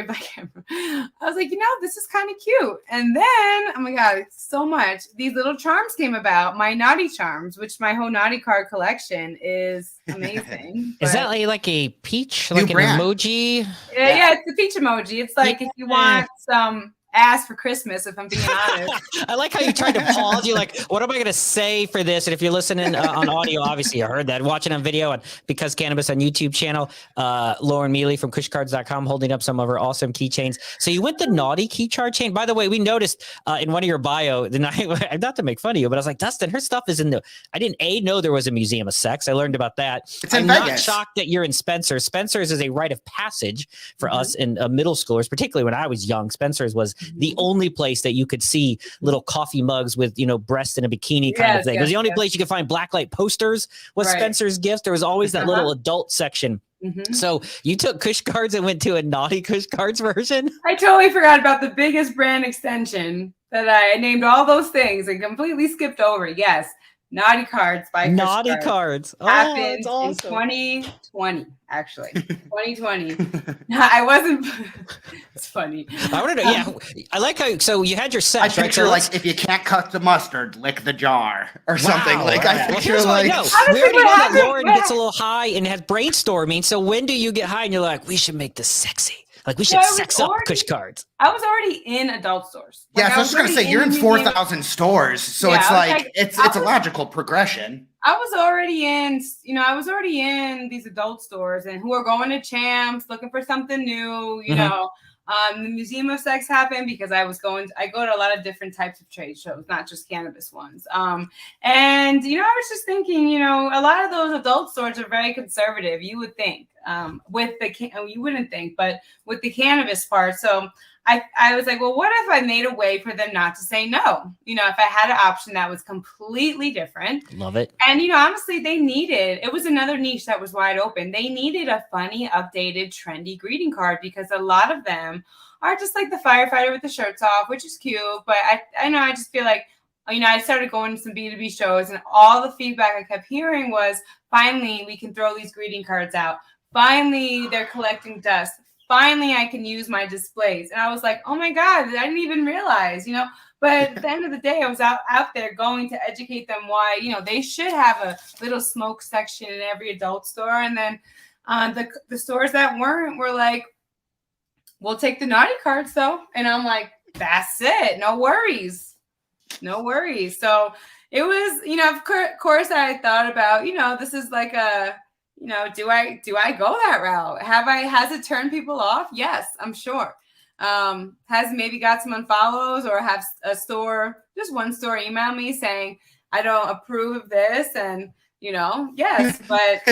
my camera. I was like, this is kind of cute. And then, oh my God, it's so much. These little charms came about, my naughty charms, which my whole naughty card collection is amazing. Is that like a peach, New like brand. an emoji? Yeah, it's a peach emoji. It's like if you want some ass for Christmas, if I'm being honest. I like how you tried to pause. You're like, what am I going to say for this? And if you're listening on audio, obviously you heard that. Watching on video and Because Cannabis on YouTube channel, Lauren Miele from Kushkards.com holding up some of her awesome keychains. So you went the naughty keychain chain. By the way, we noticed in one of your bio, not to make fun of you, but I was like, Dustin, her stuff is in the, I didn't know there was a museum of sex. I learned about that. I'm not shocked that you're in Spencer's. Spencer's is a rite of passage for us in middle schoolers, particularly when I was young. Spencer's was the only place that you could see little coffee mugs with, breast in a bikini kind of thing. It was the only place you could find blacklight posters was Spencer's Gifts. There was always that little adult section. So you took Kushkards and went to a naughty Kushkards version? I totally forgot about the biggest brand extension that I named all those things and completely skipped over. Yes. Naughty Cards by Naughty Kushkards. Cards. Happened that's awesome. In 2020, actually. 2020. I wasn't. It's funny. I want to know. Yeah, I like how. So you had your set. I picture like if you can't cut the mustard, lick the jar or something. Like I picture like. We already know that Lauren gets a little high and has brainstorming. So when do you get high and you're like, we should make this sexy? Like we should sex up Kushkards. I was already in adult stores. So I was going to say you're in 4,000 stores, so it's like it's a logical progression. I was already in these adult stores and who are going to Champs looking for something new. The Museum of Sex happened because I go to a lot of different types of trade shows, not just cannabis ones. And I was just thinking, a lot of those adult stores are very conservative. You would think. You wouldn't think, but with the cannabis part. So I was like, well, what if I made a way for them not to say no? If I had an option that was completely different. Love it. And, honestly, it was another niche that was wide open. They needed a funny, updated, trendy greeting card because a lot of them are just like the firefighter with the shirts off, which is cute. But I just feel like, I started going to some B2B shows and all the feedback I kept hearing was, finally, we can throw these greeting cards out. Finally, they're collecting dust. Finally, I can use my displays. And I was like, oh my God, I didn't even realize, But at the end of the day, I was out there going to educate them why, they should have a little smoke section in every adult store. And then the stores that weren't were like, we'll take the naughty cards though. And I'm like, that's it. No worries. No worries. So it was, of course I thought about, this is like a, do I go that route? Has it turned people off? Yes, I'm sure. Has maybe got some unfollows or have just one store email me saying, I don't approve of this. And, yes, but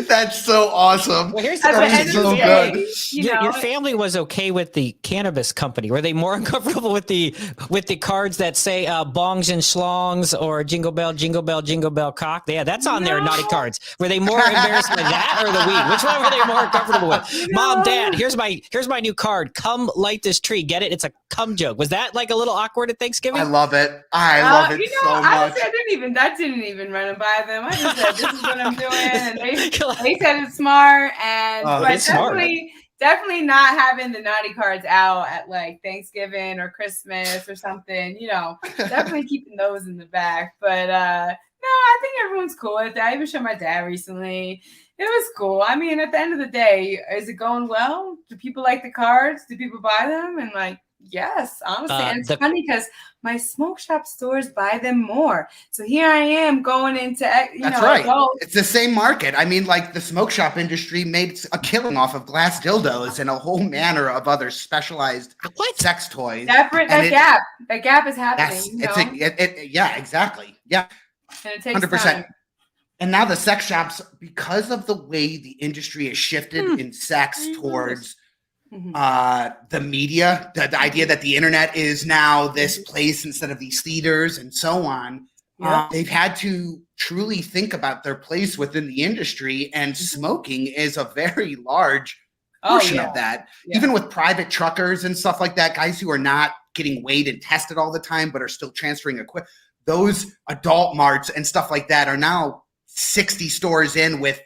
that's so awesome. Well, here's that's so good. Your family was okay with the cannabis company. Were they more uncomfortable with the cards that say bongs and schlongs or jingle bell, jingle bell, jingle bell cock? Yeah, that's on their naughty cards. Were they more embarrassed by that or the weed? Which one were they more comfortable with? Mom, Dad, here's my new card. Come light this tree. Get it? It's a cum joke. Was that like a little awkward at Thanksgiving? I love it. I love it so much. That didn't even run by them. I just said, this is what I'm doing. And they said it's smart. And but definitely, definitely not having the naughty cards out at like Thanksgiving or Christmas or something, definitely keeping those in the back. But no, I think everyone's cool with that. I even showed my dad recently. It was cool. I mean, at the end of the day, is it going well? Do people like the cards? Do people buy them? And like, yes, honestly. And it's funny because my smoke shop stores buy them more. So here I am going into, That's right. It's the same market. I mean, like the smoke shop industry made a killing off of glass dildos and a whole manner of other specialized sex toys. That gap is happening. Yeah, exactly. Yeah. And it takes 100%. time. And now the sex shops, because of the way the industry has shifted in sex towards the media, the idea that the internet is now this place instead of these theaters and so on, they've had to truly think about their place within the industry, and smoking is a very large portion of that. Even with private truckers and stuff like that, guys who are not getting weighed and tested all the time but are still transferring equipment, those adult marts and stuff like that are now 60 stores in with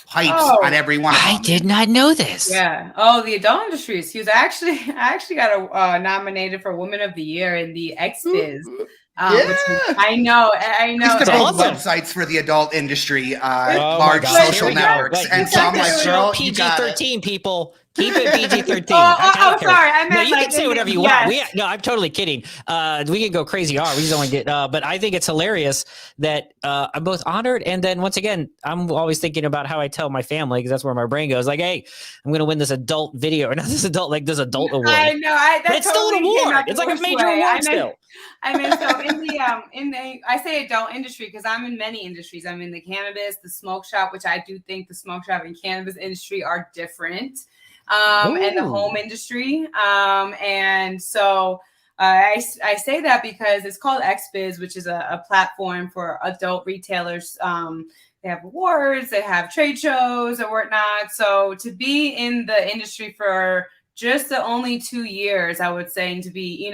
pipes on every one of them. I did not know this. Yeah. Oh, the adult industry is huge. I actually got nominated for Woman of the Year in the XBiz. I know. Used to build websites for the adult industry, large social networks, and so I'm like, girl, PG-13 people. Keep it PG-13. Sorry. I meant no, you can say whatever you want. No, I'm totally kidding. We can go crazy hard. We just don't get. But I think it's hilarious that I'm both honored, and then once again, I'm always thinking about how I tell my family, because that's where my brain goes. Like, hey, I'm going to win this adult video, or not this adult award. I know. But it's still an award. It's like a major award still. I mean, so in the I say adult industry because I'm in many industries. I'm in the cannabis, the smoke shop, which I do think the smoke shop and cannabis industry are different. And the home industry. And so I say that because it's called XBiz, which is a platform for adult retailers. They have awards, they have trade shows and whatnot. So to be in the industry for just the only 2 years, I would say, and to be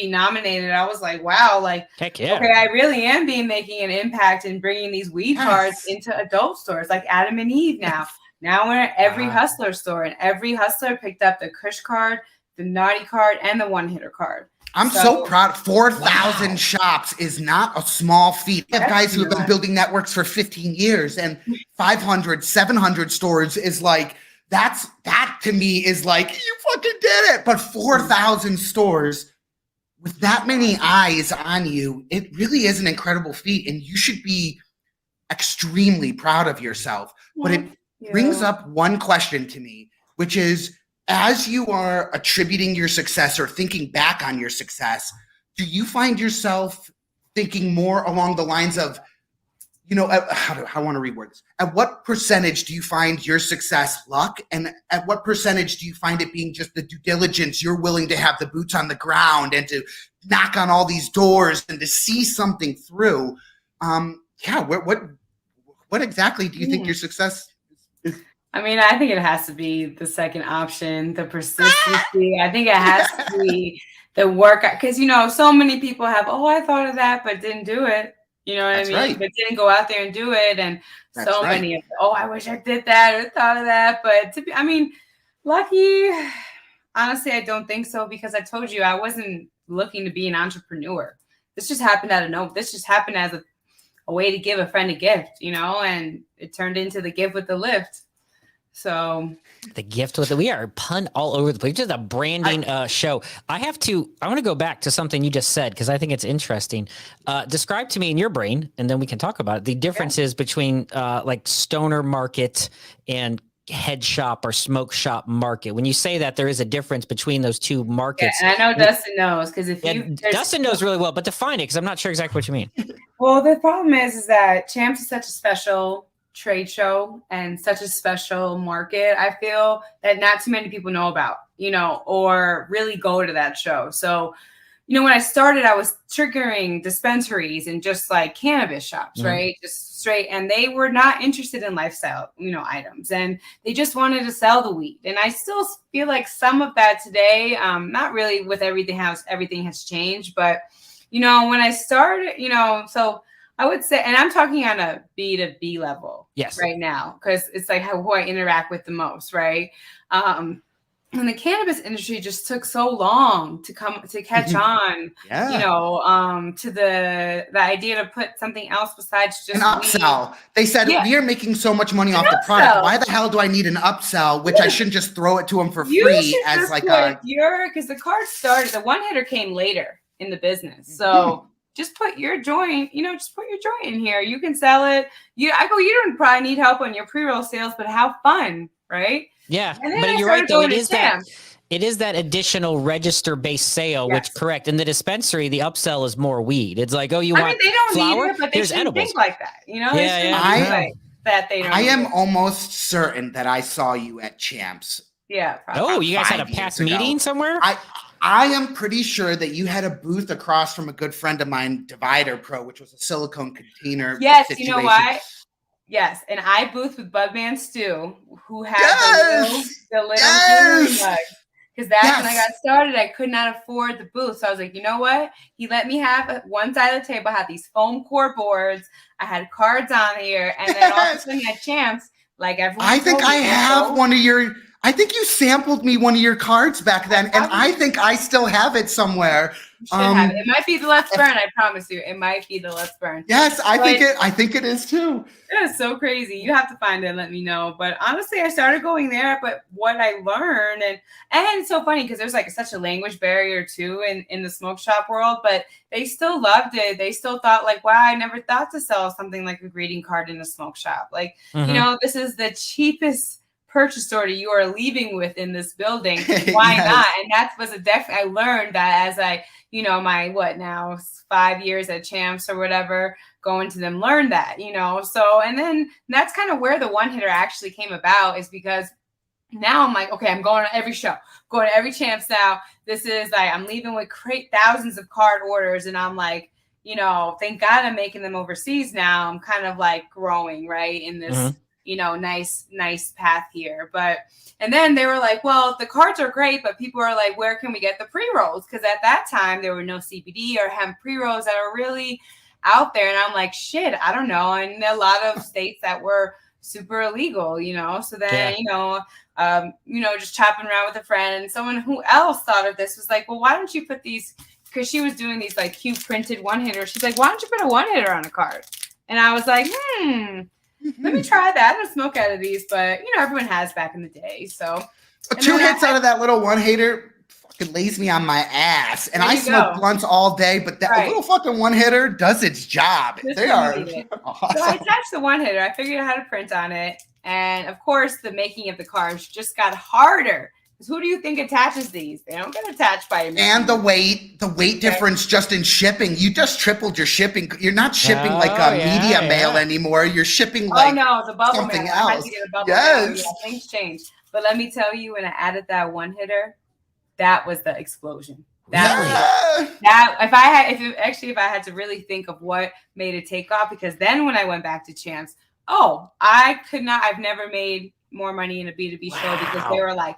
nominated, I was like, wow, like, heck yeah. Okay, I really am making an impact in bringing these weed cards into adult stores like Adam and Eve now. Now we're at every Hustler store, and every Hustler picked up the Kush card, the Naughty card, and the one-hitter card. I'm so proud. 4,000 shops is not a small feat. We have guys who have been building networks for 15 years, and 500, 700 stores is like, that to me is like, you fucking did it. But 4,000 stores with that many eyes on you, it really is an incredible feat, and you should be extremely proud of yourself. But it brings up one question to me, which is, as you are attributing your success or thinking back on your success, do you find yourself thinking more along the lines of, I want to reword this. At what percentage do you find your success luck? And at what percentage do you find it being just the due diligence you're willing to have the boots on the ground and to knock on all these doors and to see something through? What exactly do you think your success is? I mean, I think it has to be the second option, the persistency. I think it has to be the work, because, so many people have, I thought of that, but didn't do it. You know what I mean? Right. But didn't go out there and do it. And many of I wish I did that or thought of that. But lucky, honestly, I don't think so, because I told you I wasn't looking to be an entrepreneur. This just happened out of nowhere. This just happened as a way to give a friend a gift, and it turned into the gift with the lift. So the gift with we are pun all over the place. Just a branding show. I want to go back to something you just said, because I think it's interesting. Describe to me in your brain, and then we can talk about it, the differences between like stoner market and head shop or smoke shop market. When you say that there is a difference between those two markets. Yeah, and I know Dustin knows, because Dustin knows really well, but define it, because I'm not sure exactly what you mean. Well, the problem is that Champs is such a special trade show and such a special market. I feel that not too many people know about, or really go to that show. So, when I started, I was triggering dispensaries and just like cannabis shops, right? Just straight. And they were not interested in lifestyle, items, and they just wanted to sell the weed. And I still feel like some of that today, not really with everything has changed, but, when I started, so I would say, and I'm talking on a B2B level right now, because it's like who I interact with the most, right? And the cannabis industry just took so long to catch on, to the idea to put something else besides just an upsell. weed. They said, we are making so much money off the product. Why the hell do I need an upsell? Which I shouldn't just throw it to them for free as like because the card started, the one hitter came later in the business. So just put your joint, in here. You can sell it. You don't probably need help on your pre-roll sales, but have fun, right? Yeah, but you're right though. It is that additional register-based sale, which correct. In the dispensary, the upsell is more weed. It's like, oh, you want they don't flour? Need it, but they shouldn't think like that. I am almost certain that I saw you at Champs. Yeah. Probably. Oh, you guys had a past meeting somewhere? I am pretty sure that you had a booth across from a good friend of mine, Divider Pro, which was a silicone container. Yes, situation. You know why? Yes, and I booth with Budman Stu, who had the little jewelry mug. Because that's when I got started. I could not afford the booth. So I was like, you know what? He let me have one side of the table, had these foam core boards. I had cards on here. And then all of a sudden at Champs, like everyone. I think I have one of your, I think you sampled me one of your cards back then. And I think I still have it somewhere. Have it. It might be the Let's Burn. I promise you, it might be the Let's Burn. Yes, I think it is too. It is so crazy. You have to find it and let me know. But honestly, I started going there. But what I learned, and it's so funny because there's like such a language barrier too in the smoke shop world. But they still loved it. They still thought like, wow, I never thought to sell something like a greeting card in a smoke shop. Like, this is the cheapest purchase order you are leaving with in this building. Why not? And that was I learned that as I, my 5 years at Champs or whatever, going to them, learn that, so, and then that's kind of where the one hitter actually came about, is because now I'm like, okay, I'm going to every show, going to every Champs now. This is like, I'm leaving with thousands of card orders. And I'm like, thank God I'm making them overseas now. I'm kind of like growing, right, in this, nice path here. And then they were like, well, the cards are great, but people are like, where can we get the pre-rolls? Because at that time there were no CBD or hemp pre-rolls that are really out there. And I'm like, shit, I don't know. And a lot of states that were super illegal, so then, just chopping around with a friend, and someone who else thought of this was like, well, why don't you put these, because she was doing these like cute printed one hitter. She's like, why don't you put a one hitter on a card? And I was like, let me try that. I don't smoke out of these, but everyone has back in the day. So 2 hits out of that little one hitter fucking lays me on my ass. And I smoke blunts all day, but that little fucking one hitter does its job. They are awesome. So I attached the one hitter. I figured out how to print on it. And of course, the making of the cards just got harder. Because who do you think attaches these? They don't get attached by a and the weight difference just in shipping. You just tripled your shipping. You're not shipping like a media mail anymore. You're shipping like the bubble something mail. else. I had to get a bubble mail. Yeah, things changed. But let me tell you, when I added that one hitter, that was the explosion. If I had to really think of what made it take off, because then when I went back to Champs, I've never made more money in a B2B show, because they were like,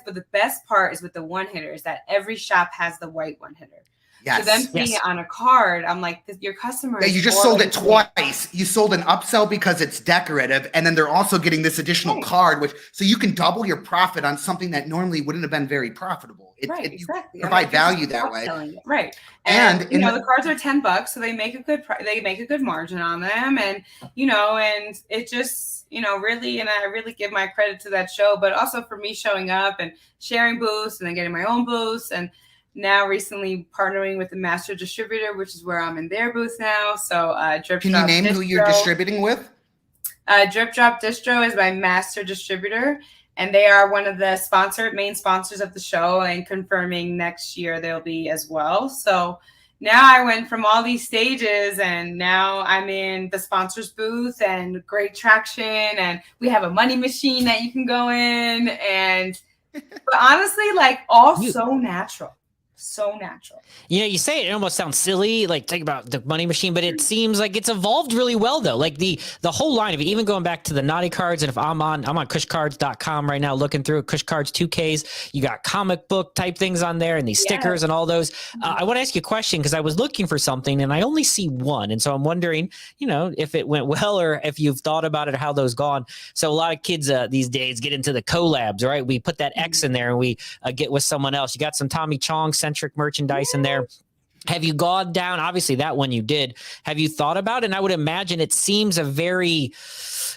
but the best part is with the one hitter is that every shop has the white one hitter. Yes. So them seeing it on a card, I'm like, your customer. Yeah, you just sold it twice. You sold an upsell because it's decorative, and then they're also getting this additional card, so you can double your profit on something that normally wouldn't have been very profitable. Exactly. You provide value that way. Right. And the cards are $10, so they make a good margin on them, and and it just really, and I really give my credit to that show, but also for me showing up and sharing booths and then getting my own booths, and now recently partnering with the master distributor, which is where I'm in their booth now. So Drip Can Drop you name Distro. Who you're distributing with? Drip Drop Distro is my master distributor, and they are one of the main sponsors of the show, and confirming next year they'll be as well. So now I went from all these stages, and now I'm in the sponsors booth, and great traction, and we have a money machine that you can go in, and but honestly, like all so natural. so natural. You say it almost sounds silly, like think about the money machine, but it seems like it's evolved really well though. Like the whole line of it, even going back to the naughty cards. And if I'm on Kushkards.com right now, looking through it, Kushkards 2Ks, you got comic book type things on there and these stickers and all those. I want to ask you a question because I was looking for something and I only see one. And so I'm wondering, if it went well or if you've thought about it, how those gone. So a lot of kids these days get into the collabs, right? We put that X in there and we get with someone else. You got some Tommy Chong centric merchandise in there. Have you gone down? Obviously, that one you did. Have you thought about it? And I would imagine it seems a very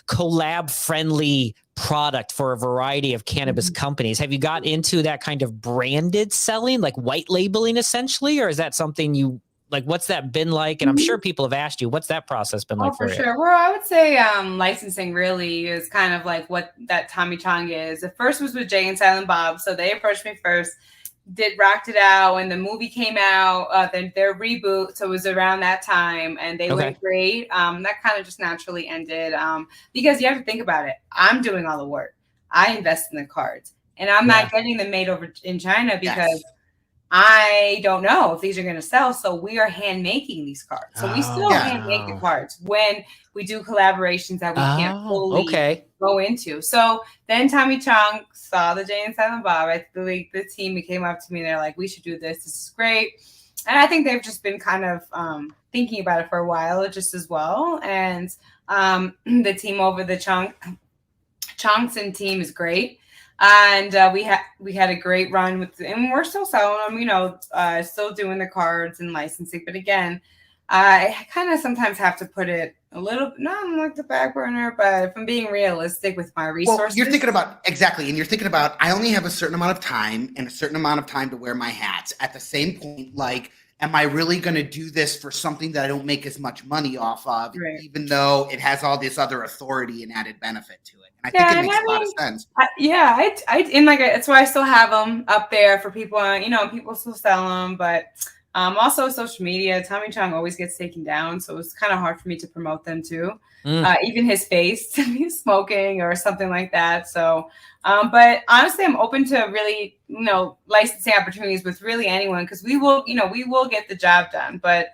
collab friendly product for a variety of cannabis companies. Have you got into that kind of branded selling, like white labeling essentially? Or is that something you like? What's that been like? And I'm sure people have asked you, what's that process been like for you? Sure. Well, I would say licensing really is kind of like what that Tommy Chong is. The first was with Jay and Silent Bob. So they approached me first. Rocked It Out when the movie came out, their reboot. So it was around that time and they went great. That kind of just naturally ended because you have to think about it. I'm doing all the work. I invest in the cards and I'm not getting them made over in China because I don't know if these are going to sell. So we are hand making these cards. So we still hand make the cards when we do collaborations that we can't fully go into. So then Tommy Chong saw the Jay and Silent Bob. I believe the team came up to me. They're like, we should do this. This is great. And I think they've just been kind of thinking about it for a while just as well. And the team over the Chongson team is great. And we had a great run with, and we're still selling them, still doing the cards and licensing. But again, I kind of sometimes have to put it a little, not on like the back burner, but if I'm being realistic with my resources. Well, you're thinking about, exactly. And you're thinking about, I only have a certain amount of time and a certain amount of time to wear my hats. At the same point, like, am I really going to do this for something that I don't make as much money off of, even though it has all this other authority and added benefit to it? I think it makes a lot of sense. That's why I still have them up there for people. People still sell them, but also social media. Tommy Chong always gets taken down, so it's kind of hard for me to promote them too. Even his face to me smoking or something like that. So, but honestly, I'm open to really, licensing opportunities with really anyone because we will get the job done. But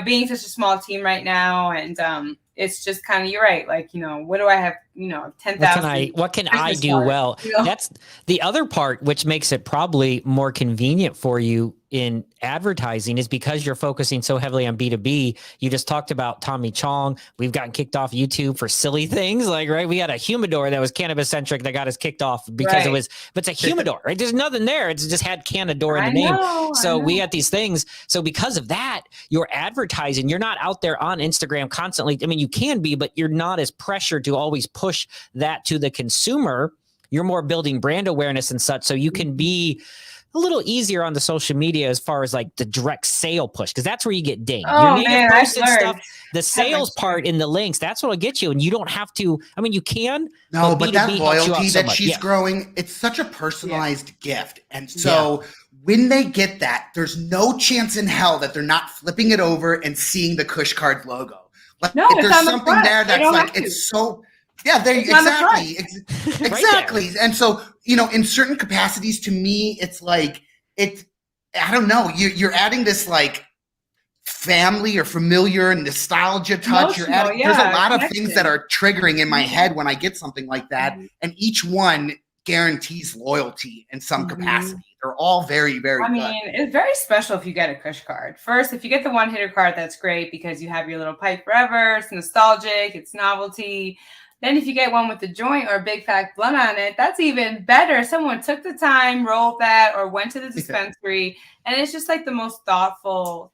being such a small team right now, and it's just kind of, you're right. Like, what do I have? 10,000. What can I do well? That's the other part, which makes it probably more convenient for you in advertising is because you're focusing so heavily on B2B. You just talked about Tommy Chong. We've gotten kicked off YouTube for silly things we had a humidor that was cannabis centric that got us kicked off because it's a humidor, right? There's nothing there. It's just had Cannador in the name. So we had these things. So because of that, your advertising, you're not out there on Instagram constantly. I mean, you can be, but you're not as pressured to always push that to the consumer. You're more building brand awareness and such. So you can be a little easier on the social media as far as like the direct sale push, because that's where you get dinged. Your native posted stuff, the sales part in the links, that's what'll get you. And you don't have to, I mean, you can. No, but that loyalty that she's growing, it's such a personalized gift. And so when they get that, there's no chance in hell that they're not flipping it over and seeing the Kushkards logo. Like, no, there's something there that's like, it's so... Yeah, exactly. Exactly. Right. And so, in certain capacities, to me, it's like, I don't know, you're adding this like family or familiar and nostalgia touch. You're adding, there's a lot of things that are triggering in my head when I get something like that. And each one guarantees loyalty in some capacity. They're all very, very good. I mean, it's very special if you get a Kush card. First, if you get the one-hitter card, that's great because you have your little pipe forever. It's nostalgic. It's novelty. Then if you get one with a joint or a big fat blunt on it, that's even better. Someone took the time, rolled that, or went to the dispensary. And it's just like the most thoughtful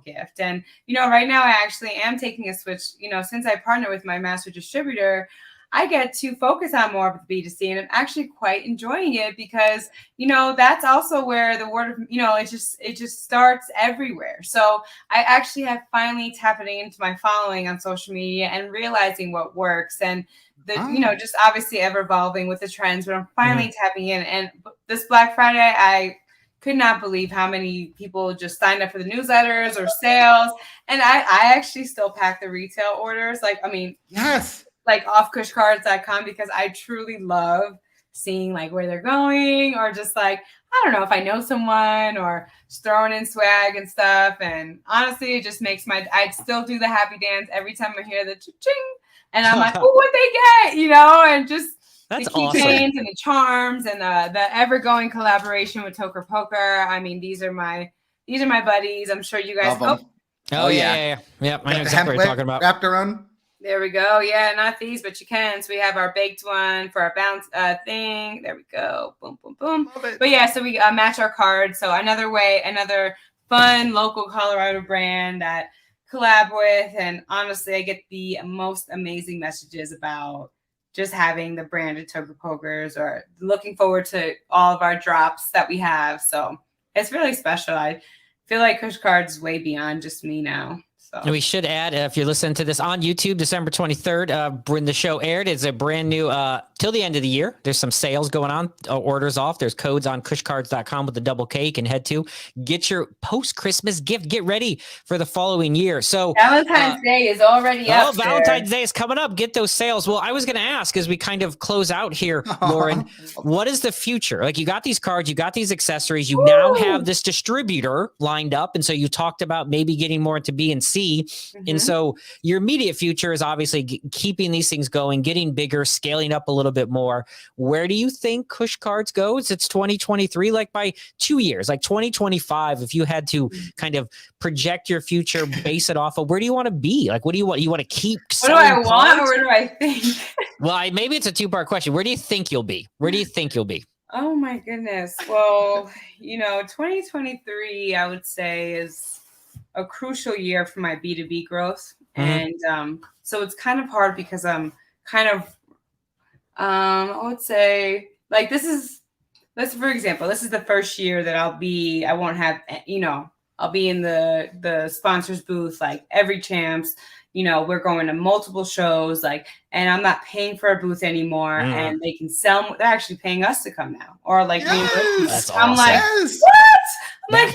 gift. And, right now I actually am taking a switch, since I partner with my master distributor, I get to focus on more of the B2C, and I'm actually quite enjoying it because, that's also where the word of, it just starts everywhere. So I actually have finally tapping into my following on social media and realizing what works and just obviously ever evolving with the trends, but I'm finally tapping in. And this Black Friday, I could not believe how many people just signed up for the newsletters or sales. And I actually still pack the retail orders. Yes. Like off Kushkards.com because I truly love seeing like where they're going or just like I don't know if I know someone or just throwing in swag and stuff. And honestly, it just makes I'd still do the happy dance every time I hear the ching. And I'm like, oh, what they get, and just That's the keychains awesome. and the charms and the ever-going collaboration with Toker Poker. I mean, these are my buddies. I'm sure you guys. Love 'em. Oh yeah. Yep, I know exactly what you're talking about. Wrapped around. There we go. Yeah, not these, but you can. So we have our baked one for our bounce thing. There we go. Boom, boom, boom. But yeah, so we match our cards. So another fun local Colorado brand that collab with. And honestly, I get the most amazing messages about just having the branded Toker Pokers, or looking forward to all of our drops that we have. So it's really special. I feel like Kushkards is way beyond just me now. So. And we should add, if you're listening to this on YouTube, December 23rd, when the show aired, it's a brand new, till the end of the year. There's some sales going on, orders off. There's codes on kushkards.com with the double K. You can head to get your post-Christmas gift. Get ready for the following year. So Valentine's Day is already up. Valentine's Day is coming up. Get those sales. Well, I was going to ask, as we kind of close out here, Lauren, what is the future? Like, you got these cards, you got these accessories, you now have this distributor lined up. And so you talked about maybe getting more into B and C. And so your immediate future is obviously keeping these things going, getting bigger, scaling up a little bit more. Where do you think Kushkards goes? It's 2023, like by 2 years, like 2025, if you had to kind of project your future, base it off of, where do you want to be? Like, what do you want? You want to keep What do I want, or what do I think? Well, maybe it's a two-part question. Where do you think you'll be? Where do you think you'll be? Oh my goodness. Well, 2023, I would say, is a crucial year for my B2B growth. And so it's kind of hard because I'm kind of, I would say, like, for example, this is the first year that I'll be in the sponsors booth, like every Champs. We're going to multiple shows, and I'm not paying for a booth anymore, and they can sell. They're actually paying us to come now, or That's I'm awesome. like, what? I'm like,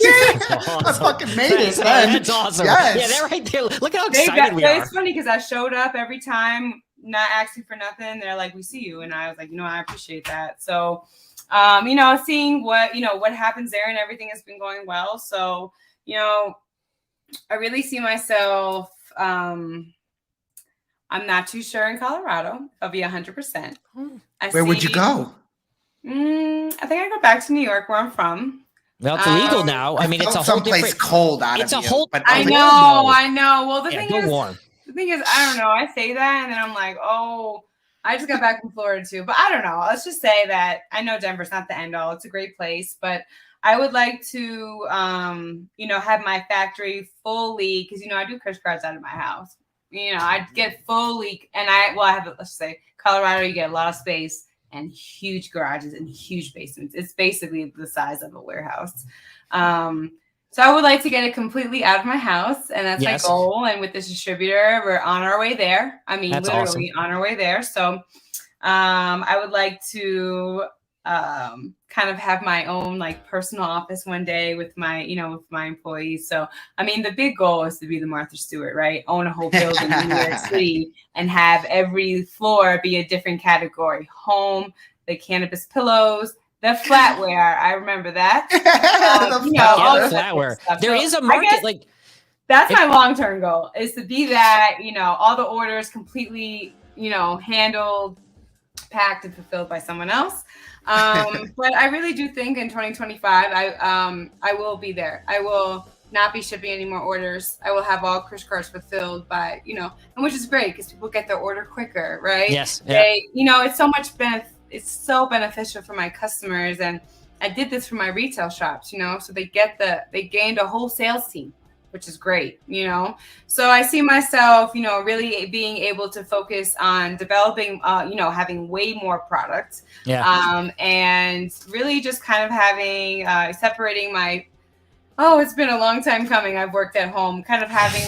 awesome. I fucking made it. That's awesome. Yes. Yeah, they're right there. Look how excited we are. It's funny because I showed up every time, not asking for nothing. They're like, we see you, and I was like, I appreciate that. So, seeing what happens there, and everything has been going well. So, I really see myself. I'm not too sure in Colorado. I'll be 100%. Where would you go? I think I go back to New York, where I'm from. Well, it's illegal now. I mean, it's a whole someplace cold out it's of a you. whole. But I know. Well, the thing is, I don't know. I say that, and then I'm like, oh, I just got back from Florida too. But I don't know. Let's just say that I know Denver's not the end all. It's a great place, but I would like to, have my factory fully, because I do Kushkards out of my house. I'd get fully, and let's say Colorado, you get a lot of space and huge garages and huge basements. It's basically the size of a warehouse. So I would like to get it completely out of my house, and that's my goal. And with this distributor, we're on our way there. I mean, that's literally awesome. On our way there. So I would like to kind of have my own personal office one day with my employees. So, I mean, the big goal is to be the Martha Stewart, right? Own a whole building in New York City and have every floor be a different category. Home, the cannabis pillows, the flatware. I remember that. All the flatware. There is a market that's my long-term goal, is to be that, all the orders completely, handled, packed, and fulfilled by someone else. But I really do think in 2025, I will be there. I will not be shipping any more orders. I will have all Kushkards fulfilled by, and which is great because people get their order quicker, right? Yes. Yeah. It's so beneficial for my customers. And I did this for my retail shops, so they gained a whole sales team, which is great, So I see myself, really being able to focus on developing, having way more products. Yeah. And really just kind of having, separating my, it's been a long time coming. I've worked at home, kind of having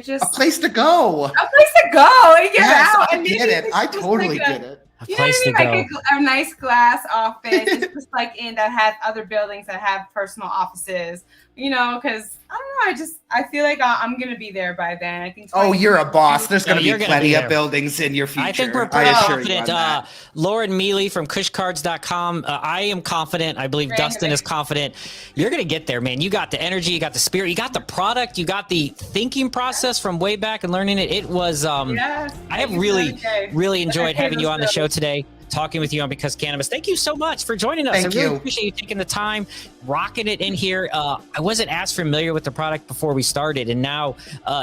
just a place to go. A place to go and get out. I get it. I totally get it. A place to go. A nice glass office, just that has other buildings that have personal offices you know, because I don't know. I feel like I'm gonna be there by then. I think. Oh, you're a boss. There's going to you're be gonna be plenty there. of buildings in your future. I think we're pretty confident. Lauren Miele from Kushkards.com. I am confident. I believe Dustin is confident. You're going to get there, man. You got the energy, you got the spirit, you got the product, you got the thinking process from way back and learning it. It was, I have really enjoyed having you on the show today, talking with you on Because Cannabis. Thank you so much for joining us. I really appreciate you taking the time, rocking it in here. I wasn't as familiar with the product before we started, and now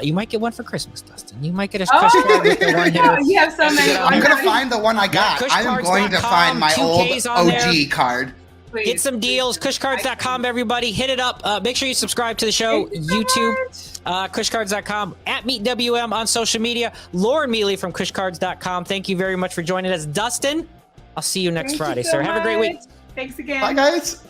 you might get one for Christmas, Dustin. You might get a Kushcard with the one hitter. You have so many. I'm going to find the one I got. I'm going to find my old OG card. Please. Get some deals. Kushkards.com, everybody. Hit it up. Make sure you subscribe to the show. YouTube. Kushkards.com, at MeetWM on social media. Lauren Miele from Kushkards.com. Thank you very much for joining us. Dustin, I'll see you next Friday, sir. Have a great week. Thanks again. Bye, guys.